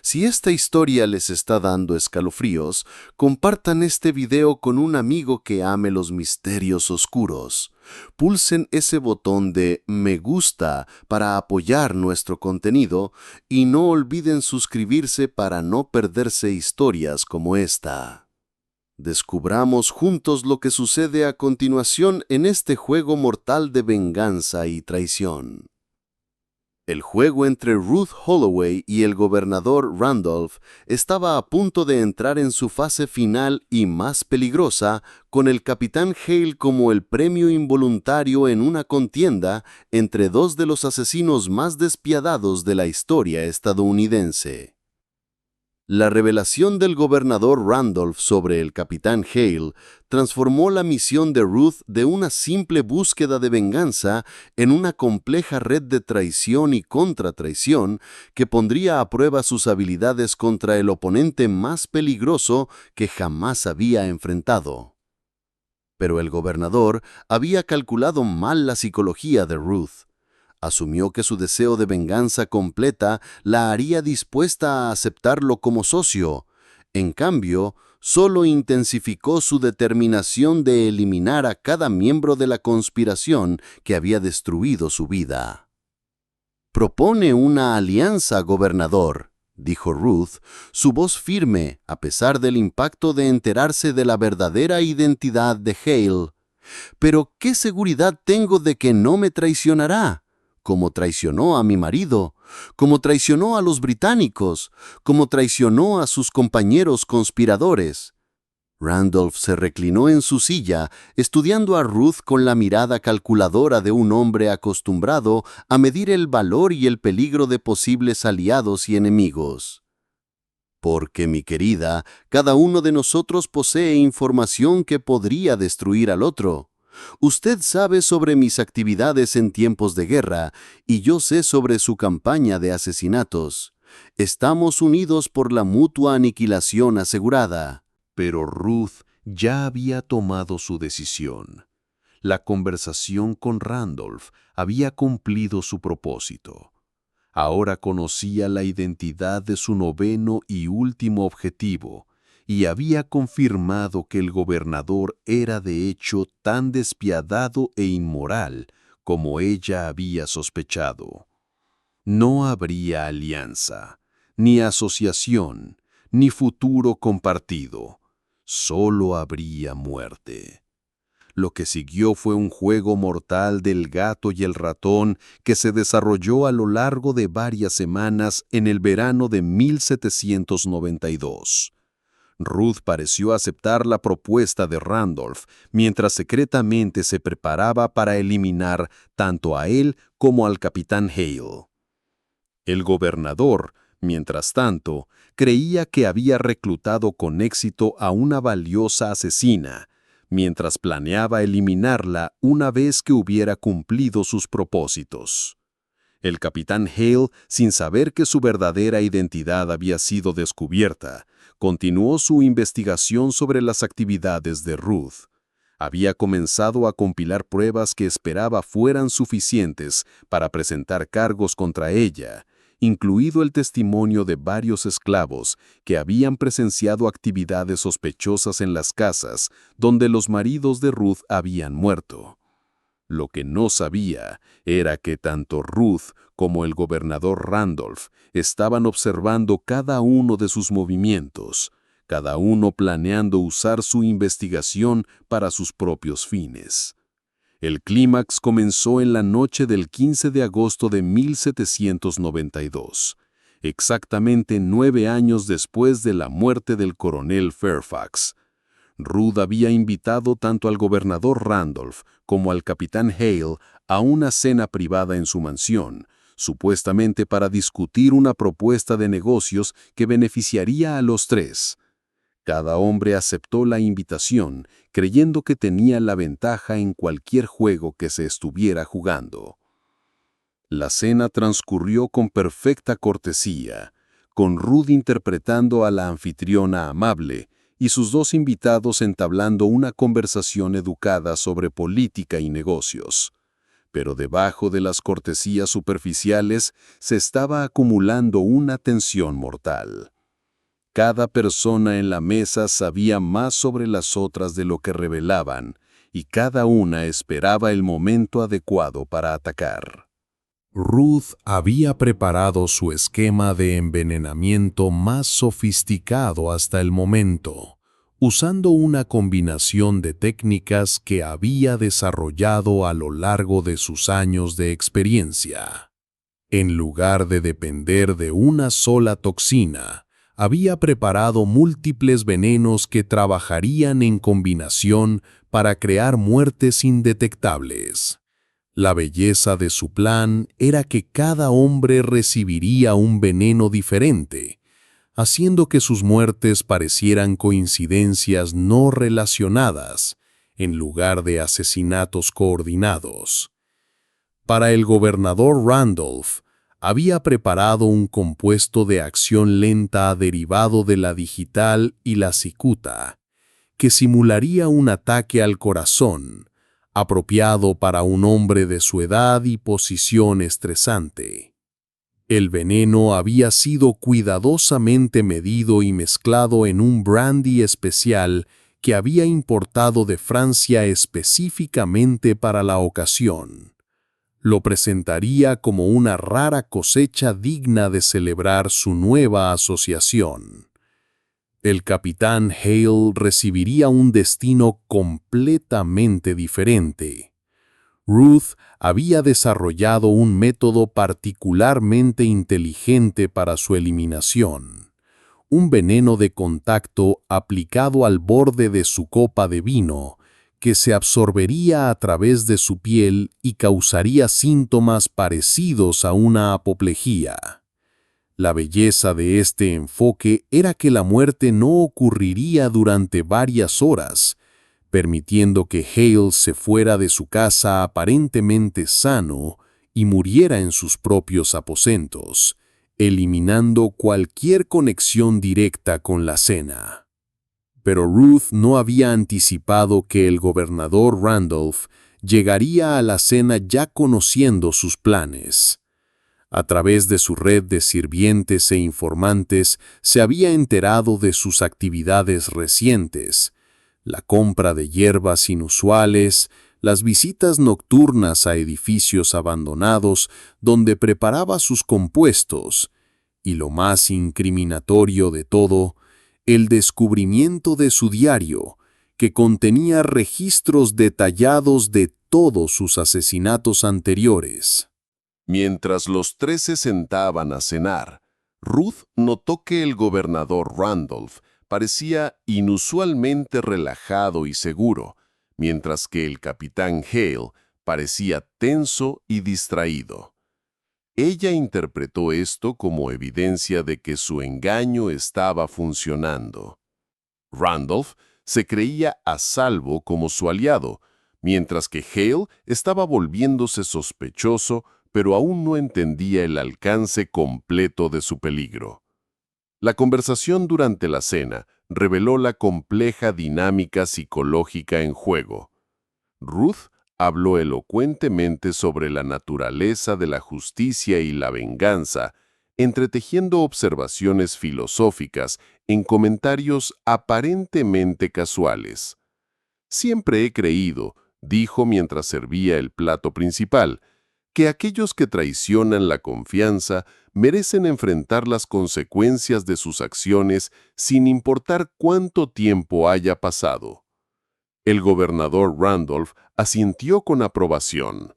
[SPEAKER 1] Si esta historia les está dando escalofríos, compartan este video con un amigo que ame los misterios oscuros. Pulsen ese botón de me gusta para apoyar nuestro contenido y no olviden suscribirse para no perderse historias como esta. Descubramos juntos lo que sucede a continuación en este juego mortal de venganza y traición. El juego entre Ruth Holloway y el gobernador Randolph estaba a punto de entrar en su fase final y más peligrosa, con el capitán Hale como el premio involuntario en una contienda entre dos de los asesinos más despiadados de la historia estadounidense. La revelación del gobernador Randolph sobre el capitán Hale transformó la misión de Ruth de una simple búsqueda de venganza en una compleja red de traición y contratraición que pondría a prueba sus habilidades contra el oponente más peligroso que jamás había enfrentado. Pero el gobernador había calculado mal la psicología de Ruth. Asumió que su deseo de venganza completa la haría dispuesta a aceptarlo como socio. En cambio, solo intensificó su determinación de eliminar a cada miembro de la conspiración que había destruido su vida. «Propone una alianza, gobernador», dijo Ruth, su voz firme a pesar del impacto de enterarse de la verdadera identidad de Hale. «Pero ¿qué seguridad tengo de que no me traicionará? Como traicionó a mi marido, como traicionó a los británicos, como traicionó a sus compañeros conspiradores». Randolph se reclinó en su silla, estudiando a Ruth con la mirada calculadora de un hombre acostumbrado a medir el valor y el peligro de posibles aliados y enemigos. «Porque, mi querida, cada uno de nosotros posee información que podría destruir al otro. Usted sabe sobre mis actividades en tiempos de guerra y yo sé sobre su campaña de asesinatos. Estamos unidos por la mutua aniquilación asegurada».
[SPEAKER 4] Pero Ruth ya había tomado su decisión. La conversación con Randolph había cumplido su propósito. Ahora conocía la identidad de su noveno y último objetivo, y había confirmado que el gobernador era de hecho tan despiadado e inmoral como ella había sospechado. No habría alianza, ni asociación, ni futuro compartido. Solo habría muerte. Lo que siguió fue un juego mortal del gato y el ratón que se desarrolló a lo largo de varias semanas en el verano de 1792. Ruth pareció aceptar la propuesta de Randolph, mientras secretamente se preparaba para eliminar tanto a él como al capitán Hale. El gobernador, mientras tanto, creía que había reclutado con éxito a una valiosa asesina, mientras planeaba eliminarla una vez que hubiera cumplido sus propósitos. El capitán Hale, sin saber que su verdadera identidad había sido descubierta, continuó su investigación sobre las actividades de Ruth. Había comenzado a compilar pruebas que esperaba fueran suficientes para presentar cargos contra ella, incluido el testimonio de varios esclavos que habían presenciado actividades sospechosas en las casas donde los maridos de Ruth habían muerto.
[SPEAKER 3] Lo que no sabía era que tanto Ruth como el gobernador Randolph estaban observando cada uno de sus movimientos, cada uno planeando usar su investigación para sus propios fines. El clímax comenzó en la noche del 15 de agosto de 1792, exactamente 9 años después de la muerte del coronel Fairfax. Ruth había invitado tanto al gobernador Randolph como al capitán Hale a una cena privada en su mansión, supuestamente para discutir una propuesta de negocios que beneficiaría a los tres. Cada hombre aceptó la invitación, creyendo que tenía la ventaja en cualquier juego que se estuviera jugando. La cena transcurrió con perfecta cortesía, con Ruth interpretando a la anfitriona amable y sus dos invitados entablando una conversación educada sobre política y negocios. Pero debajo de las cortesías superficiales se estaba acumulando una tensión mortal. Cada persona en la mesa sabía más sobre las otras de lo que revelaban, y cada una esperaba el momento adecuado para atacar.
[SPEAKER 2] Ruth había preparado su esquema de envenenamiento más sofisticado hasta el momento, usando una combinación de técnicas que había desarrollado a lo largo de sus años de experiencia. En lugar de depender de una sola toxina, había preparado múltiples venenos que trabajarían en combinación para crear muertes indetectables. La belleza de su plan era que cada hombre recibiría un veneno diferente, haciendo que sus muertes parecieran coincidencias no relacionadas, en lugar de asesinatos coordinados. Para el gobernador Randolph, había preparado un compuesto de acción lenta derivado de la digital y la cicuta, que simularía un ataque al corazón, apropiado para un hombre de su edad y posición estresante. El veneno había sido cuidadosamente medido y mezclado en un brandy especial que había importado de Francia específicamente para la ocasión. Lo presentaría como una rara cosecha digna de celebrar su nueva asociación. El capitán Hale recibiría un destino completamente diferente. Ruth había desarrollado un método particularmente inteligente para su eliminación, un veneno de contacto aplicado al borde de su copa de vino, que se absorbería a través de su piel y causaría síntomas parecidos a una apoplejía. La belleza de este enfoque era que la muerte no ocurriría durante varias horas, permitiendo que Hale se fuera de su casa aparentemente sano y muriera en sus propios aposentos, eliminando cualquier conexión directa con la cena. Pero Ruth no había anticipado que el gobernador Randolph llegaría a la cena ya conociendo sus planes. A través de su red de sirvientes e informantes se había enterado de sus actividades recientes, la compra de hierbas inusuales, las visitas nocturnas a edificios abandonados donde preparaba sus compuestos, y lo más incriminatorio de todo, el descubrimiento de su diario, que contenía registros detallados de todos sus asesinatos anteriores.
[SPEAKER 3] Mientras los tres se sentaban a cenar, Ruth notó que el gobernador Randolph parecía inusualmente relajado y seguro, mientras que el capitán Hale parecía tenso y distraído. Ella interpretó esto como evidencia de que su engaño estaba funcionando. Randolph se creía a salvo como su aliado, mientras que Hale estaba volviéndose sospechoso, pero aún no entendía el alcance completo de su peligro. La conversación durante la cena reveló la compleja dinámica psicológica en juego. Ruth habló elocuentemente sobre la naturaleza de la justicia y la venganza, entretejiendo observaciones filosóficas en comentarios aparentemente casuales. Siempre he creído, dijo mientras servía el plato principal, que aquellos que traicionan la confianza merecen enfrentar las consecuencias de sus acciones sin importar cuánto tiempo haya pasado. El gobernador Randolph asintió con aprobación.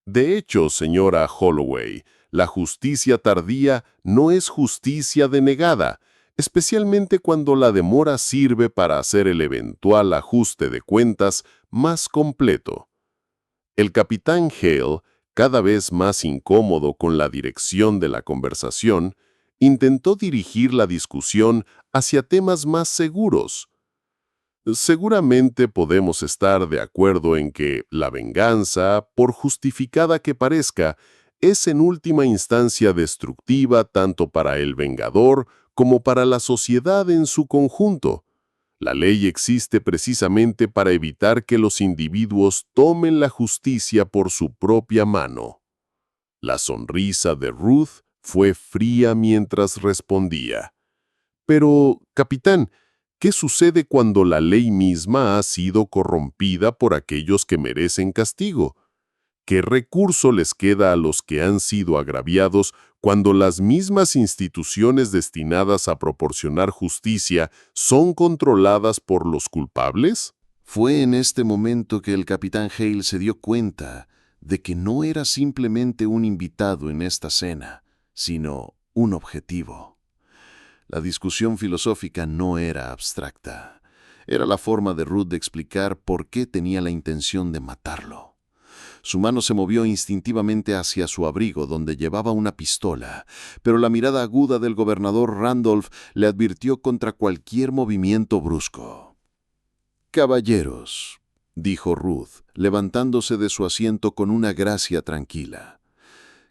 [SPEAKER 3] De hecho, señora Holloway, la justicia tardía no es justicia denegada, especialmente cuando la demora sirve para hacer el eventual ajuste de cuentas más completo. El capitán Hale, cada vez más incómodo con la dirección de la conversación, intentó dirigir la discusión hacia temas más seguros. Seguramente podemos estar de acuerdo en que la venganza, por justificada que parezca, es en última instancia destructiva tanto para el vengador como para la sociedad en su conjunto. La ley existe precisamente para evitar que los individuos tomen la justicia por su propia mano. La sonrisa de Ruth fue fría mientras respondía. Pero, capitán, ¿qué sucede cuando la ley misma ha sido corrompida por aquellos que merecen castigo? ¿Qué recurso les queda a los que han sido agraviados cuando las mismas instituciones destinadas a proporcionar justicia son controladas por los culpables?
[SPEAKER 1] Fue en este momento que el capitán Hale se dio cuenta de que no era simplemente un invitado en esta cena, sino un objetivo. La discusión filosófica no era abstracta. Era la forma de Ruth de explicar por qué tenía la intención de matarlo. Su mano se movió instintivamente hacia su abrigo, donde llevaba una pistola, pero la mirada aguda del gobernador Randolph le advirtió contra cualquier movimiento brusco. «Caballeros», dijo Ruth, levantándose de su asiento con una gracia tranquila.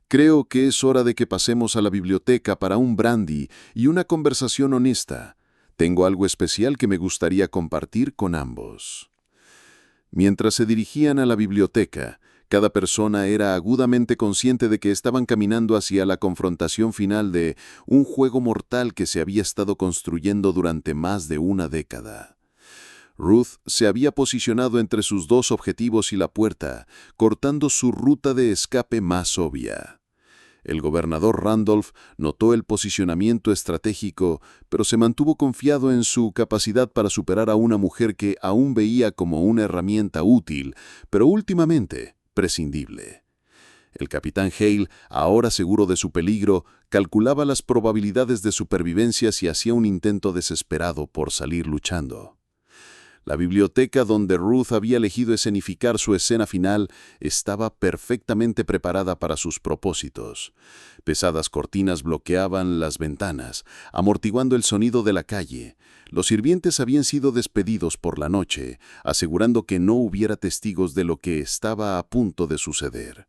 [SPEAKER 1] «Creo que es hora de que pasemos a la biblioteca para un brandy y una conversación honesta. Tengo algo especial que me gustaría compartir con ambos». Mientras se dirigían a la biblioteca, cada persona era agudamente consciente de que estaban caminando hacia la confrontación final de un juego mortal que se había estado construyendo durante más de una década. Ruth se había posicionado entre sus dos objetivos y la puerta, cortando su ruta de escape más obvia. El gobernador Randolph notó el posicionamiento estratégico, pero se mantuvo confiado en su capacidad para superar a una mujer que aún veía como una herramienta útil, pero últimamente prescindible. El capitán Hale, ahora seguro de su peligro, calculaba las probabilidades de supervivencia si hacía un intento desesperado por salir luchando. La biblioteca donde Ruth había elegido escenificar su escena final estaba perfectamente preparada para sus propósitos. Pesadas cortinas bloqueaban las ventanas, amortiguando el sonido de la calle. Los sirvientes habían sido despedidos por la noche, asegurando que no hubiera testigos de lo que estaba a punto de suceder.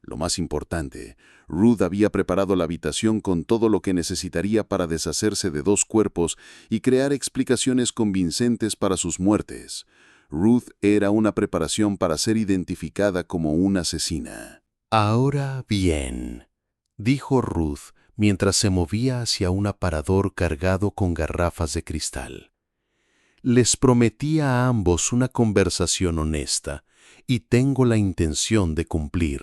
[SPEAKER 1] Lo más importante, Ruth había preparado la habitación con todo lo que necesitaría para deshacerse de dos cuerpos y crear explicaciones convincentes para sus muertes. Ruth era una preparación para ser identificada como una asesina.
[SPEAKER 4] «Ahora bien», dijo Ruth mientras se movía hacia un aparador cargado con garrafas de cristal. «Les prometí a ambos una conversación honesta y tengo la intención de cumplir.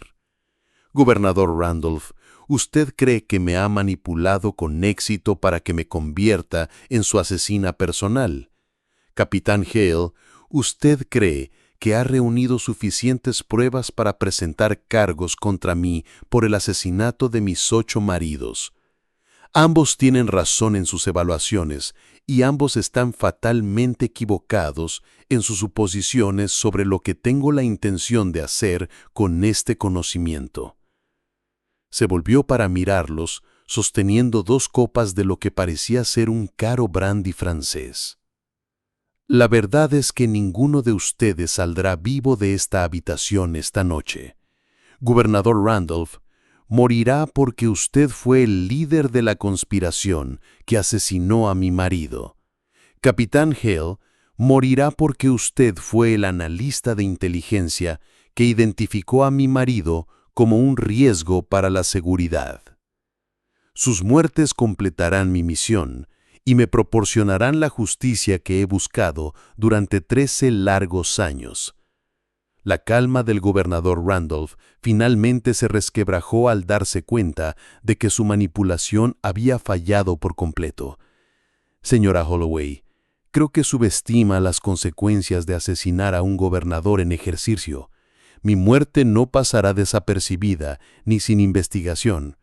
[SPEAKER 4] Gobernador Randolph, ¿usted cree que me ha manipulado con éxito para que me convierta en su asesina personal? Capitán Hale, ¿usted cree que ha reunido suficientes pruebas para presentar cargos contra mí por el asesinato de mis 8 maridos? Ambos tienen razón en sus evaluaciones y ambos están fatalmente equivocados en sus suposiciones sobre lo que tengo la intención de hacer con este conocimiento». Se volvió para mirarlos, sosteniendo 2 copas de lo que parecía ser un caro brandy francés. «La verdad es que ninguno de ustedes saldrá vivo de esta habitación esta noche. Gobernador Randolph, morirá porque usted fue el líder de la conspiración que asesinó a mi marido. Capitán Hale, morirá porque usted fue el analista de inteligencia que identificó a mi marido como un riesgo para la seguridad. Sus muertes completarán mi misión y me proporcionarán la justicia que he buscado durante 13 largos años.
[SPEAKER 2] La calma del gobernador Randolph finalmente se resquebrajó al darse cuenta de que su manipulación había fallado por completo. Señora Holloway, creo que subestima las consecuencias de asesinar a un gobernador en ejercicio. Mi muerte no pasará desapercibida ni sin investigación.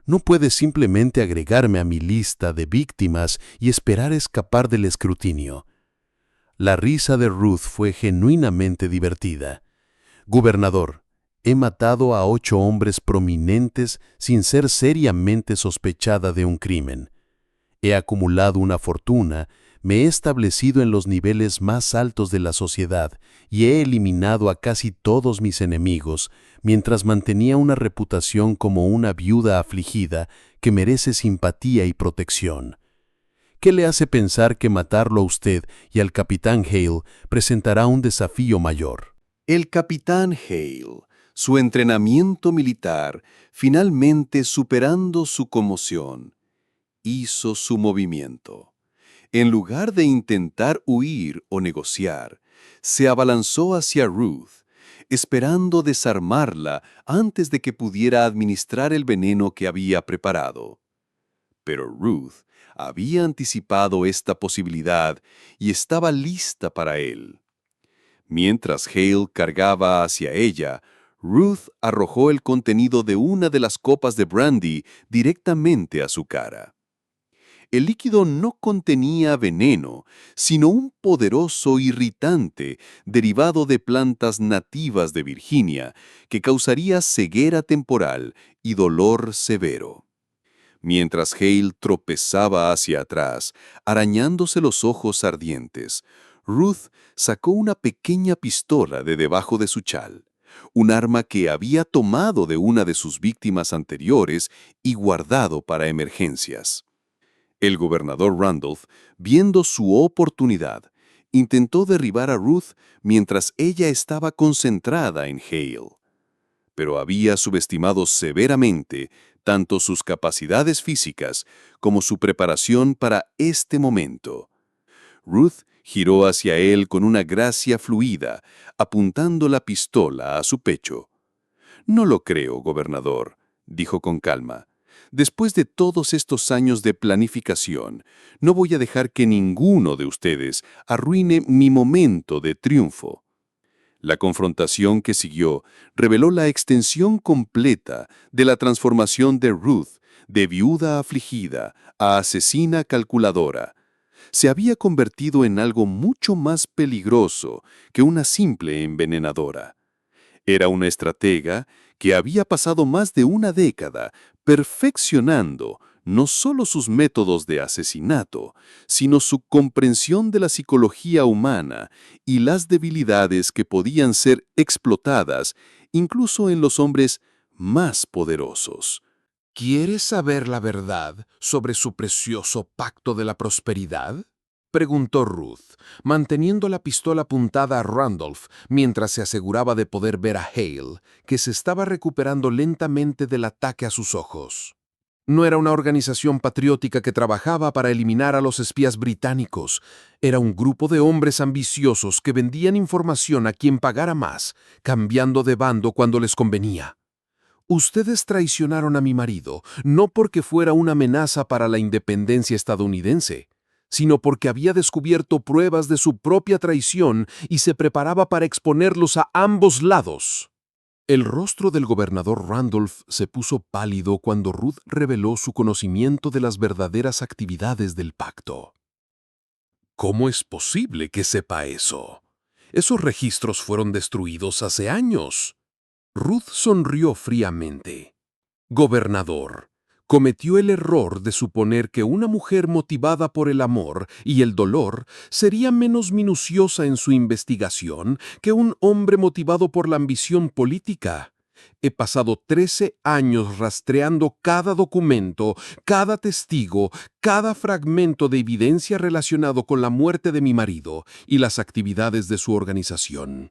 [SPEAKER 2] No puede simplemente agregarme a mi lista de víctimas y esperar escapar del escrutinio. La risa de Ruth fue genuinamente divertida. Gobernador, he matado a 8 hombres prominentes sin ser seriamente sospechada de un crimen. He acumulado una fortuna, me he establecido en los niveles más altos de la sociedad y he eliminado a casi todos mis enemigos, mientras mantenía una reputación como una viuda afligida que merece simpatía y protección. ¿Qué le hace pensar que matarlo a usted y al capitán Hale presentará un desafío mayor?
[SPEAKER 5] El capitán Hale, su entrenamiento militar, finalmente superando su conmoción, hizo su movimiento. En lugar de intentar huir o negociar, se abalanzó hacia Ruth, esperando desarmarla antes de que pudiera administrar el veneno que había preparado. Pero Ruth había anticipado esta posibilidad y estaba lista para él. Mientras Hale cargaba hacia ella, Ruth arrojó el contenido de una de las copas de brandy directamente a su cara. El líquido no contenía veneno, sino un poderoso irritante derivado de plantas nativas de Virginia que causaría ceguera temporal y dolor severo. Mientras Hale tropezaba hacia atrás, arañándose los ojos ardientes, Ruth sacó una pequeña pistola de debajo de su chal, un arma que había tomado de una de sus víctimas anteriores y guardado para emergencias. El gobernador Randolph, viendo su oportunidad, intentó derribar a Ruth mientras ella estaba concentrada en Hale. Pero había subestimado severamente tanto sus capacidades físicas como su preparación para este momento. Ruth giró hacia él con una gracia fluida, apuntando la pistola a su pecho. «No lo creo, gobernador», dijo con calma. «Después de todos estos años de planificación, no voy a dejar que ninguno de ustedes arruine mi momento de triunfo». La confrontación que siguió reveló la extensión completa de la transformación de Ruth de viuda afligida a asesina calculadora. Se había convertido en algo mucho más peligroso que una simple envenenadora. Era una estratega que había pasado más de una década perfeccionando no solo sus métodos de asesinato, sino su comprensión de la psicología humana y las debilidades que podían ser explotadas incluso en los hombres más poderosos.
[SPEAKER 6] ¿Quieres saber la verdad sobre su precioso pacto de la prosperidad?, preguntó Ruth, manteniendo la pistola apuntada a Randolph mientras se aseguraba de poder ver a Hale, que se estaba recuperando lentamente del ataque a sus ojos. No era una organización patriótica que trabajaba para eliminar a los espías británicos. Era un grupo de hombres ambiciosos que vendían información a quien pagara más, cambiando de bando cuando les convenía. Ustedes traicionaron a mi marido, no porque fuera una amenaza para la independencia estadounidense, sino porque había descubierto pruebas de su propia traición y se preparaba para exponerlos a ambos lados. El rostro del gobernador Randolph se puso pálido cuando Ruth reveló su conocimiento de las verdaderas actividades del pacto. ¿Cómo es posible que sepa eso? Esos registros fueron destruidos hace años. Ruth sonrió fríamente. Gobernador, cometió el error de suponer que una mujer motivada por el amor y el dolor sería menos minuciosa en su investigación que un hombre motivado por la ambición política. He pasado 13 años rastreando cada documento, cada testigo, cada fragmento de evidencia relacionado con la muerte de mi marido y las actividades de su organización.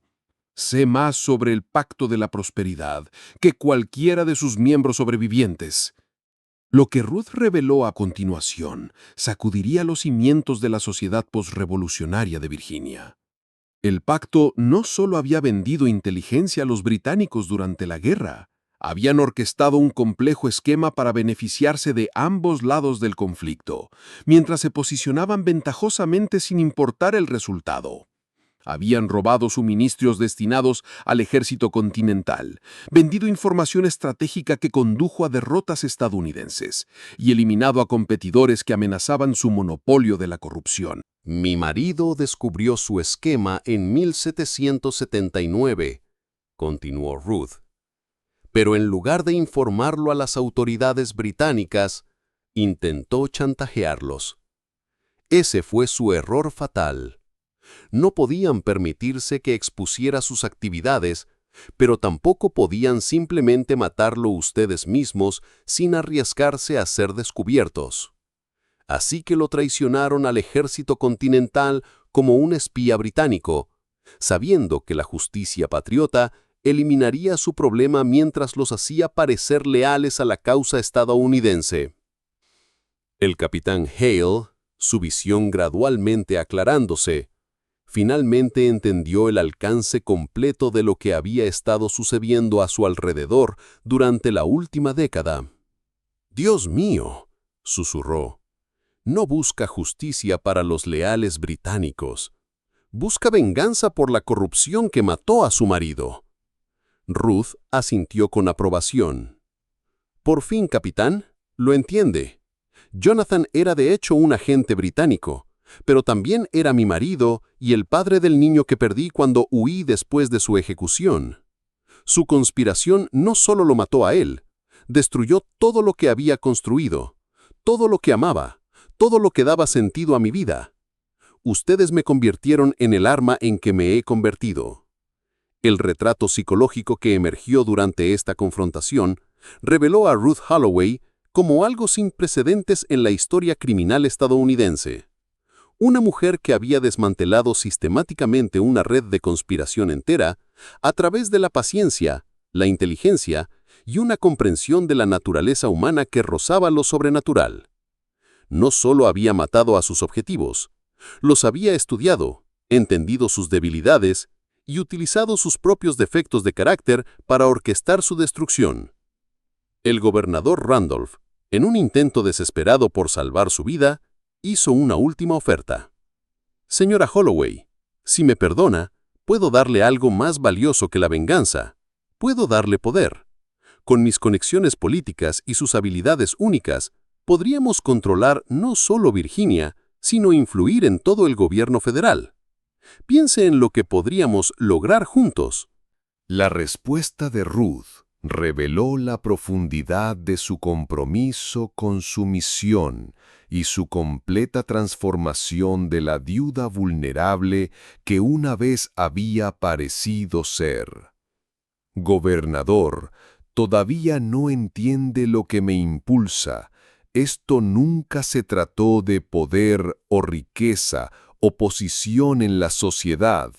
[SPEAKER 6] Sé más sobre el Pacto de la Prosperidad que cualquiera de sus miembros sobrevivientes. Lo que Ruth reveló a continuación sacudiría los cimientos de la sociedad posrevolucionaria de Virginia. El pacto no solo había vendido inteligencia a los británicos durante la guerra, habían orquestado un complejo esquema para beneficiarse de ambos lados del conflicto, mientras se posicionaban ventajosamente sin importar el resultado. Habían robado suministros destinados al ejército continental, vendido información estratégica que condujo a derrotas estadounidenses y eliminado a competidores que amenazaban su monopolio de la corrupción.
[SPEAKER 4] Mi marido descubrió su esquema en 1779, continuó Ruth. Pero en lugar de informarlo a las autoridades británicas, intentó chantajearlos. Ese fue su error fatal. No podían permitirse que expusiera sus actividades, pero tampoco podían simplemente matarlo ustedes mismos sin arriesgarse a ser descubiertos. Así que lo traicionaron al ejército continental como un espía británico, sabiendo que la justicia patriota eliminaría su problema mientras los hacía parecer leales a la causa estadounidense. El capitán Hale, su visión gradualmente aclarándose, finalmente entendió el alcance completo de lo que había estado sucediendo a su alrededor durante la última década. «Dios mío», susurró, «no busca justicia para los leales británicos. Busca venganza por la corrupción que mató a su marido». Ruth asintió con aprobación. «Por fin, capitán, lo entiende. Jonathan era de hecho un agente británico, pero también era mi marido y el padre del niño que perdí cuando huí después de su ejecución. Su conspiración no solo lo mató a él, destruyó todo lo que había construido, todo lo que amaba, todo lo que daba sentido a mi vida. Ustedes me convirtieron en el arma en que me he convertido». El retrato psicológico que emergió durante esta confrontación reveló a Ruth Holloway como algo sin precedentes en la historia criminal estadounidense. Una mujer que había desmantelado sistemáticamente una red de conspiración entera a través de la paciencia, la inteligencia y una comprensión de la naturaleza humana que rozaba lo sobrenatural. No solo había matado a sus objetivos, los había estudiado, entendido sus debilidades y utilizado sus propios defectos de carácter para orquestar su destrucción. El gobernador Randolph, en un intento desesperado por salvar su vida, hizo una última oferta. «Señora Holloway, si me perdona, puedo darle algo más valioso que la venganza. Puedo darle poder. Con mis conexiones políticas y sus habilidades únicas, podríamos controlar no solo Virginia, sino influir en todo el gobierno federal. Piense en lo que podríamos lograr juntos».
[SPEAKER 2] La respuesta de Ruth reveló la profundidad de su compromiso con su misión y su completa transformación de la viuda vulnerable que una vez había parecido ser. «Gobernador, todavía no entiende lo que me impulsa. Esto nunca se trató de poder o riqueza o posición en la sociedad.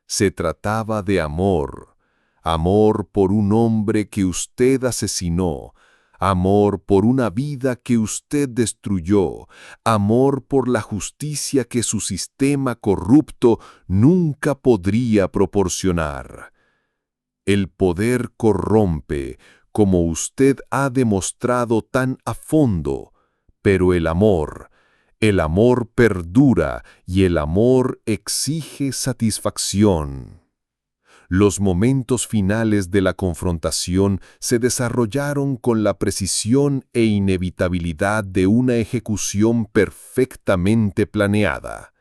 [SPEAKER 2] Se trataba de amor. Amor por un hombre que usted asesinó. Amor por una vida que usted destruyó. Amor por la justicia que su sistema corrupto nunca podría proporcionar. El poder corrompe, como usted ha demostrado tan a fondo, pero el amor perdura y el amor exige satisfacción». Los momentos finales de la confrontación se desarrollaron con la precisión e inevitabilidad de una ejecución perfectamente planeada.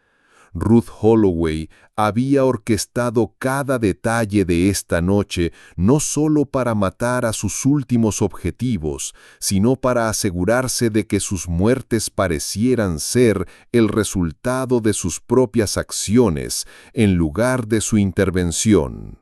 [SPEAKER 2] Ruth Holloway había orquestado cada detalle de esta noche no solo para matar a sus últimos objetivos, sino para asegurarse de que sus muertes parecieran ser el resultado de sus propias acciones en lugar de su intervención.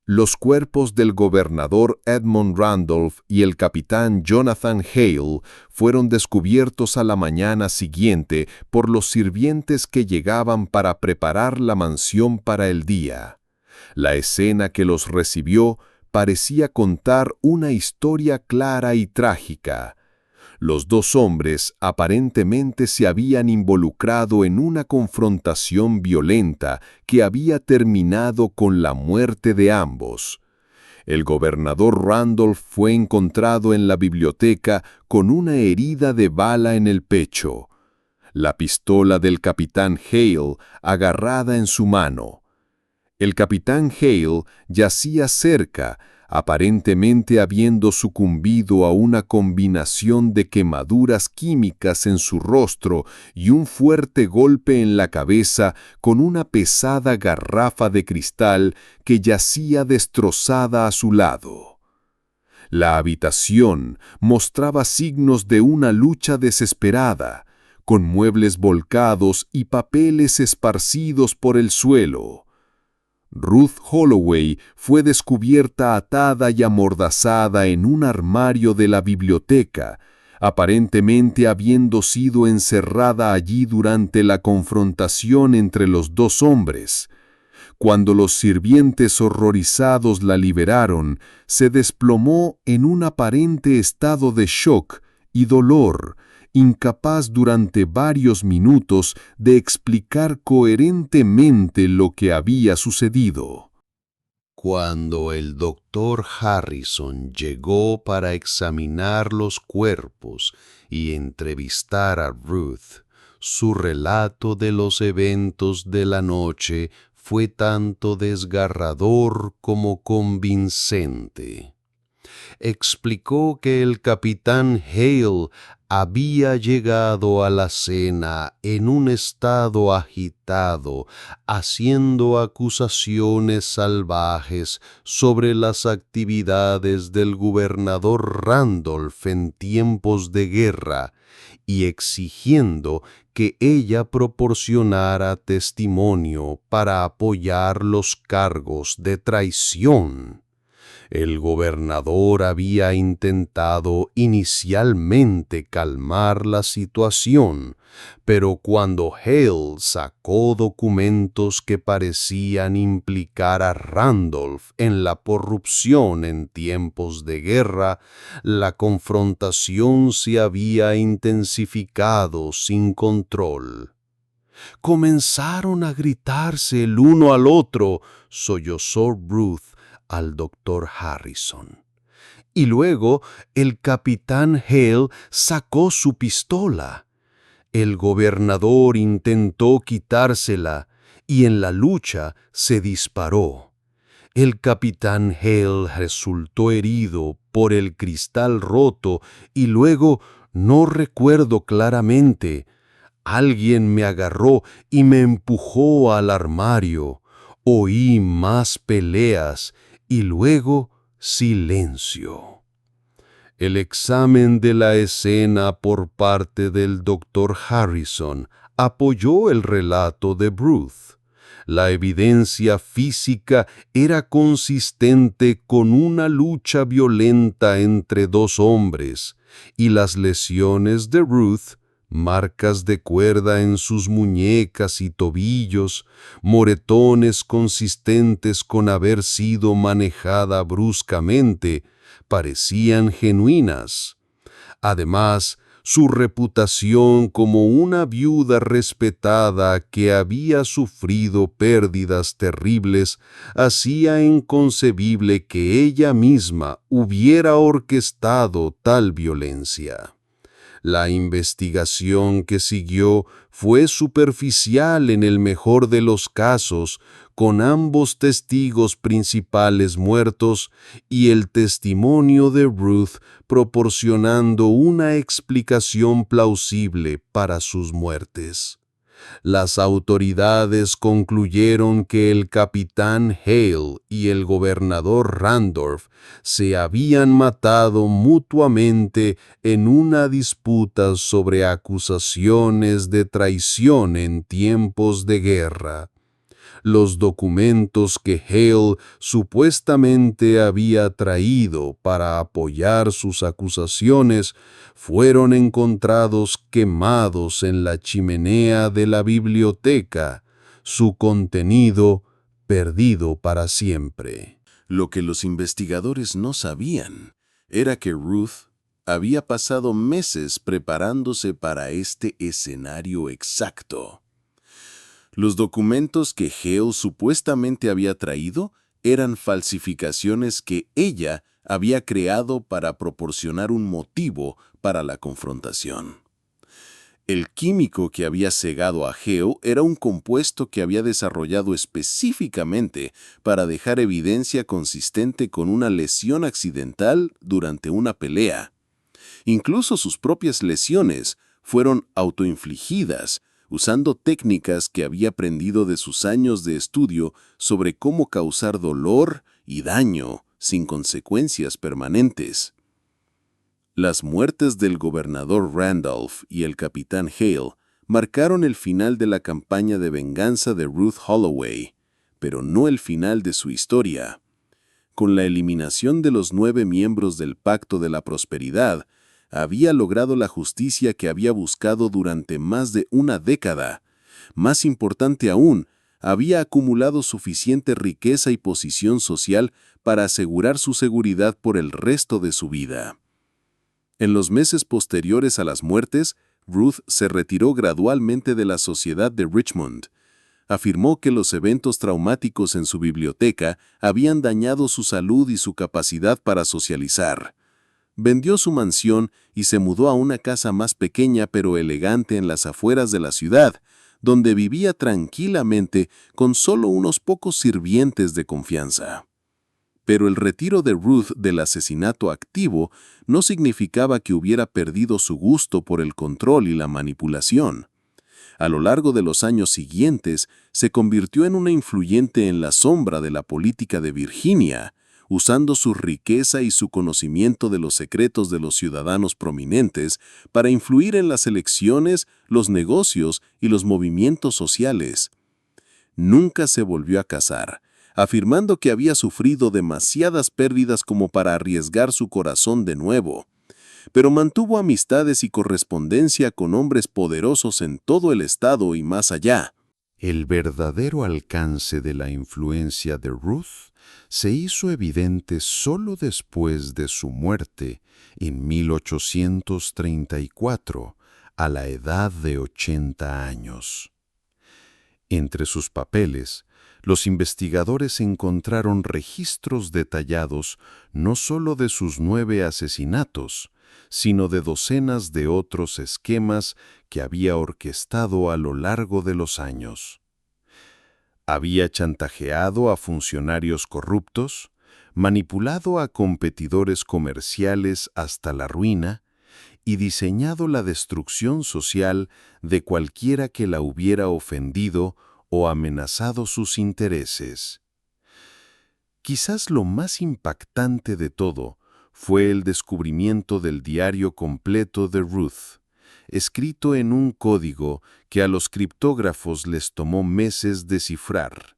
[SPEAKER 2] Los cuerpos del gobernador Edmund Randolph y el capitán Jonathan Hale fueron descubiertos a la mañana siguiente por los sirvientes que llegaban para preparar la mansión para el día. La escena que los recibió parecía contar una historia clara y trágica.
[SPEAKER 3] Los dos hombres aparentemente se habían involucrado en una confrontación violenta que había terminado con la muerte de ambos. El gobernador Randolph fue encontrado en la biblioteca con una herida de bala en el pecho, la pistola del capitán Hale agarrada en su mano. El capitán Hale yacía cerca, aparentemente habiendo sucumbido a una combinación de quemaduras químicas en su rostro y un fuerte golpe en la cabeza con una pesada garrafa de cristal que yacía destrozada a su lado. La habitación mostraba signos de una lucha desesperada, con muebles volcados y papeles esparcidos por el suelo. Ruth Holloway fue descubierta atada y amordazada en un armario de la biblioteca, aparentemente habiendo sido encerrada allí durante la confrontación entre los dos hombres. Cuando los sirvientes horrorizados la liberaron, se desplomó en un aparente estado de shock y dolor, incapaz durante varios minutos de explicar coherentemente lo que había sucedido.
[SPEAKER 2] Cuando el doctor Harrison llegó para examinar los cuerpos y entrevistar a Ruth, su relato de los eventos de la noche fue tanto desgarrador como convincente. Explicó que el capitán Hale había llegado a la cena en un estado agitado, haciendo acusaciones salvajes sobre las actividades del gobernador Randolph en tiempos de guerra y exigiendo que ella proporcionara testimonio para apoyar los cargos de traición. El gobernador había intentado inicialmente calmar la situación, pero cuando Hale sacó documentos que parecían implicar a Randolph en la corrupción en tiempos de guerra, la confrontación se había intensificado sin control. Comenzaron a gritarse el uno al otro, sollozó Ruth al doctor Harrison. Y luego el capitán Hale sacó su pistola. El gobernador intentó quitársela y en la lucha se disparó. El capitán Hale resultó herido por el cristal roto y luego, no recuerdo claramente, alguien me agarró y me empujó al armario. Oí más peleas y luego silencio. El examen de la escena por parte del doctor Harrison apoyó el relato de Ruth. La evidencia física era consistente con una lucha violenta entre dos hombres, y las lesiones de Ruth, marcas de cuerda en sus muñecas y tobillos, moretones consistentes con haber sido manejada bruscamente, parecían genuinas. Además, su reputación como una viuda respetada que había sufrido pérdidas terribles hacía inconcebible que ella misma hubiera orquestado tal violencia. La investigación que siguió fue superficial en el mejor de los casos, con ambos testigos principales muertos y el testimonio de Ruth proporcionando una explicación plausible para sus muertes. Las autoridades concluyeron que el capitán Hale y el gobernador Randolph se habían matado mutuamente en una disputa sobre acusaciones de traición en tiempos de guerra. Los documentos que Hale supuestamente había traído para apoyar sus acusaciones fueron encontrados quemados en la chimenea de la biblioteca, su contenido perdido para siempre.
[SPEAKER 5] Lo que los investigadores no sabían era que Ruth
[SPEAKER 3] había pasado meses preparándose para este escenario exacto. Los documentos que Hale supuestamente había traído eran falsificaciones que ella había creado para proporcionar un motivo para la confrontación. El químico que había cegado a Hale era un compuesto que había desarrollado específicamente para dejar evidencia consistente con una lesión accidental durante una pelea. Incluso sus propias lesiones fueron autoinfligidas, usando técnicas que había aprendido de sus años de estudio sobre cómo causar dolor y daño sin consecuencias permanentes. Las muertes del gobernador Randolph y el capitán Hale marcaron el final de la campaña de venganza de Ruth Holloway, pero no el final de su historia. Con la eliminación de los 9 miembros del Pacto de la Prosperidad, había logrado la justicia que había buscado durante más de una década. Más importante aún, había acumulado suficiente riqueza y posición social para asegurar su seguridad por el resto de su vida. En los meses posteriores a las muertes, Ruth se retiró gradualmente de la sociedad de Richmond. Afirmó que los eventos traumáticos en su biblioteca habían dañado su salud y su capacidad para socializar. Vendió su mansión y se mudó a una casa más pequeña pero elegante en las afueras de la ciudad, donde vivía tranquilamente con solo unos pocos sirvientes de confianza. Pero el retiro de Ruth del asesinato activo no significaba que hubiera perdido su gusto por el control y la manipulación. A lo largo de los años siguientes, se convirtió en una influyente en la sombra de la política de Virginia, usando su riqueza y su conocimiento de los secretos de los ciudadanos prominentes para influir en las elecciones, los negocios y los movimientos sociales. Nunca se volvió a casar, afirmando que había sufrido demasiadas pérdidas como para arriesgar su corazón de nuevo, pero mantuvo amistades y correspondencia con hombres poderosos en todo el estado y más allá.
[SPEAKER 2] El verdadero alcance de la influencia de Ruth se hizo evidente solo después de su muerte, en 1834, a la edad de 80 años. Entre sus papeles, los investigadores encontraron registros detallados no solo de sus 9 asesinatos, sino de docenas de otros esquemas que había orquestado a lo largo de los años. Había chantajeado a funcionarios corruptos, manipulado a competidores comerciales hasta la ruina y diseñado la destrucción social de cualquiera que la hubiera ofendido o amenazado sus intereses. Quizás lo más impactante de todo fue el descubrimiento del diario completo de Ruth, escrito en un código que a los criptógrafos les tomó meses descifrar.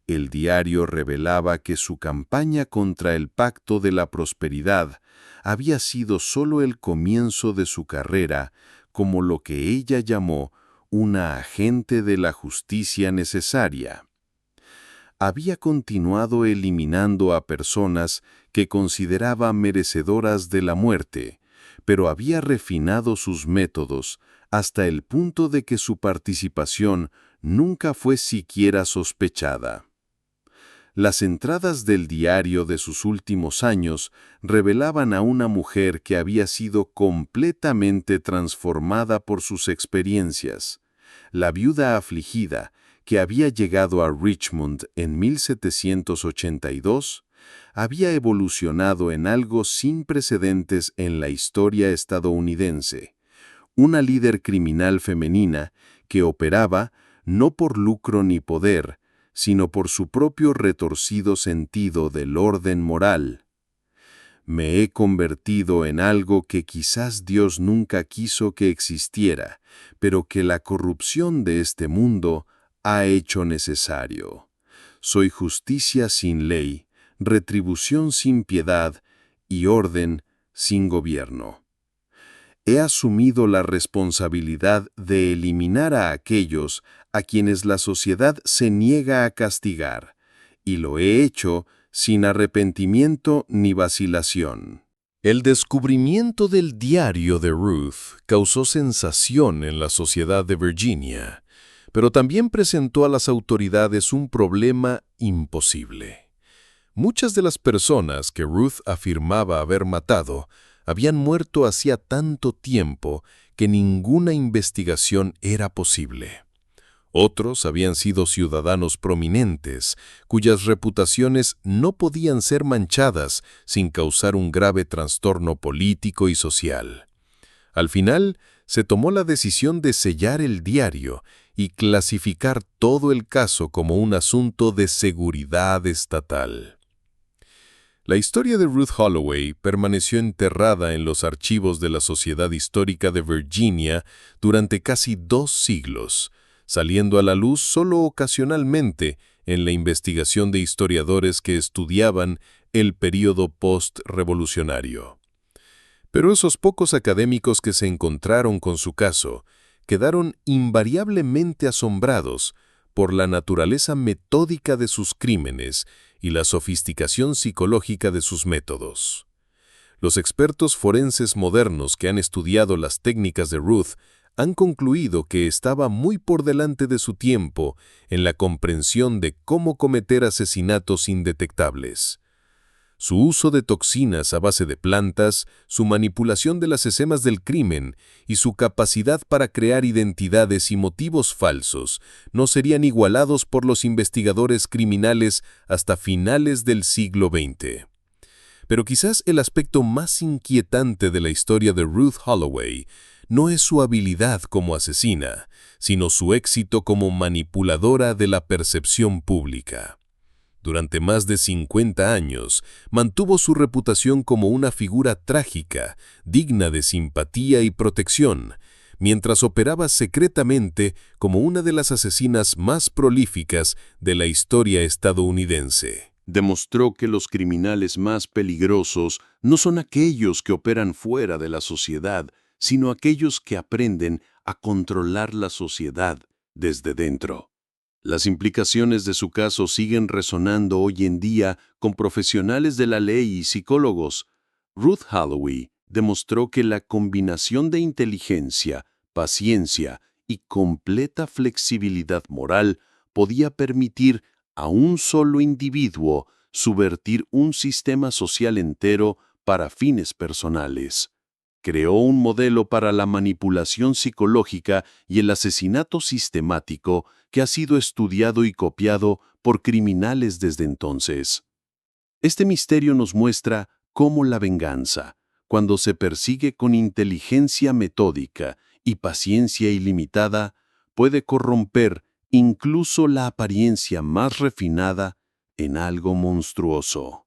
[SPEAKER 2] El diario revelaba que su campaña contra el Pacto de la Prosperidad había sido solo el comienzo de su carrera como lo que ella llamó una agente de la justicia necesaria. Había continuado eliminando a personas que consideraba merecedoras de la muerte, pero había refinado sus métodos hasta el punto de que su participación nunca fue siquiera sospechada. Las entradas del diario de sus últimos años revelaban a una mujer que había sido completamente transformada por sus experiencias. La viuda afligida, que había llegado a Richmond en 1782, había evolucionado en algo sin precedentes en la historia estadounidense. Una líder criminal femenina que operaba no por lucro ni poder, sino por su propio retorcido sentido del orden moral. Me he convertido en algo que quizás Dios nunca quiso que existiera, pero que la corrupción de este mundo ha hecho necesario. Soy justicia sin ley, retribución sin piedad y orden sin gobierno. He asumido la responsabilidad de eliminar a aquellos a quienes la sociedad se niega a castigar, y lo he hecho sin arrepentimiento ni vacilación.
[SPEAKER 3] El descubrimiento del diario de Ruth causó sensación en la sociedad de Virginia, pero también presentó a las autoridades un problema imposible. Muchas de las personas que Ruth afirmaba haber matado habían muerto hacía tanto tiempo que ninguna investigación era posible. Otros habían sido ciudadanos prominentes, cuyas reputaciones no podían ser manchadas sin causar un grave trastorno político y social. Al final, se tomó la decisión de sellar el diario y clasificar todo el caso como un asunto de seguridad estatal. La historia de Ruth Holloway permaneció enterrada en los archivos de la Sociedad Histórica de Virginia durante casi 2 siglos, saliendo a la luz solo ocasionalmente en la investigación de historiadores que estudiaban el período post-revolucionario. Pero esos pocos académicos que se encontraron con su caso quedaron invariablemente asombrados por la naturaleza metódica de sus crímenes y la sofisticación psicológica de sus métodos. Los expertos forenses modernos que han estudiado las técnicas de Ruth han concluido que estaba muy por delante de su tiempo en la comprensión de cómo cometer asesinatos indetectables. Su uso de toxinas a base de plantas, su manipulación de las escenas del crimen y su capacidad para crear identidades y motivos falsos no serían igualados por los investigadores criminales hasta finales del siglo XX. Pero quizás el aspecto más inquietante de la historia de Ruth Holloway no es su habilidad como asesina, sino su éxito como manipuladora de la percepción pública. Durante más de 50 años, mantuvo su reputación como una figura trágica, digna de simpatía y protección, mientras operaba secretamente como una de las asesinas más prolíficas de la historia estadounidense.
[SPEAKER 1] Demostró que los criminales más peligrosos no son aquellos que operan fuera de la sociedad, sino aquellos que aprenden a controlar la sociedad desde dentro. Las implicaciones de su caso siguen resonando hoy en día con profesionales de la ley y psicólogos. Ruth Holloway demostró que la combinación de inteligencia, paciencia y completa flexibilidad moral podía permitir a un solo individuo subvertir un sistema social entero para fines personales. Creó un modelo para la manipulación psicológica y el asesinato sistemático que ha sido estudiado y copiado por criminales desde entonces. Este misterio nos muestra cómo la venganza, cuando se persigue con inteligencia metódica y paciencia ilimitada, puede corromper incluso la apariencia más refinada en algo monstruoso.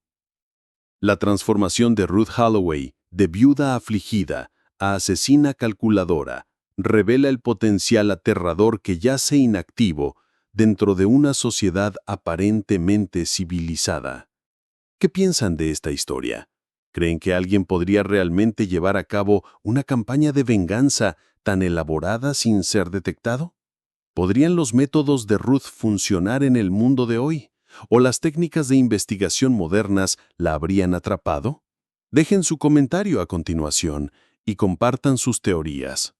[SPEAKER 1] La transformación de Ruth Holloway, de viuda afligida a asesina calculadora, revela el potencial aterrador que yace inactivo dentro de una sociedad aparentemente civilizada. ¿Qué piensan de esta historia? ¿Creen que alguien podría realmente llevar a cabo una campaña de venganza tan elaborada sin ser detectado? ¿Podrían los métodos de Ruth funcionar en el mundo de hoy? ¿O las técnicas de investigación modernas la habrían atrapado? Dejen su comentario a continuación y compartan sus teorías.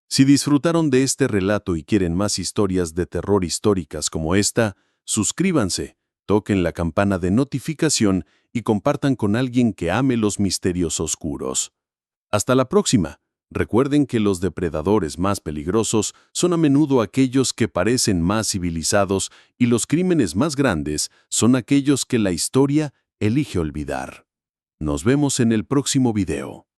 [SPEAKER 1] Si disfrutaron de este relato y quieren más historias de terror históricas como esta, suscríbanse, toquen la campana de notificación y compartan con alguien que ame los misterios oscuros. Hasta la próxima. Recuerden que los depredadores más peligrosos son a menudo aquellos que parecen más civilizados y los crímenes más grandes son aquellos que la historia elige olvidar. Nos vemos en el próximo video.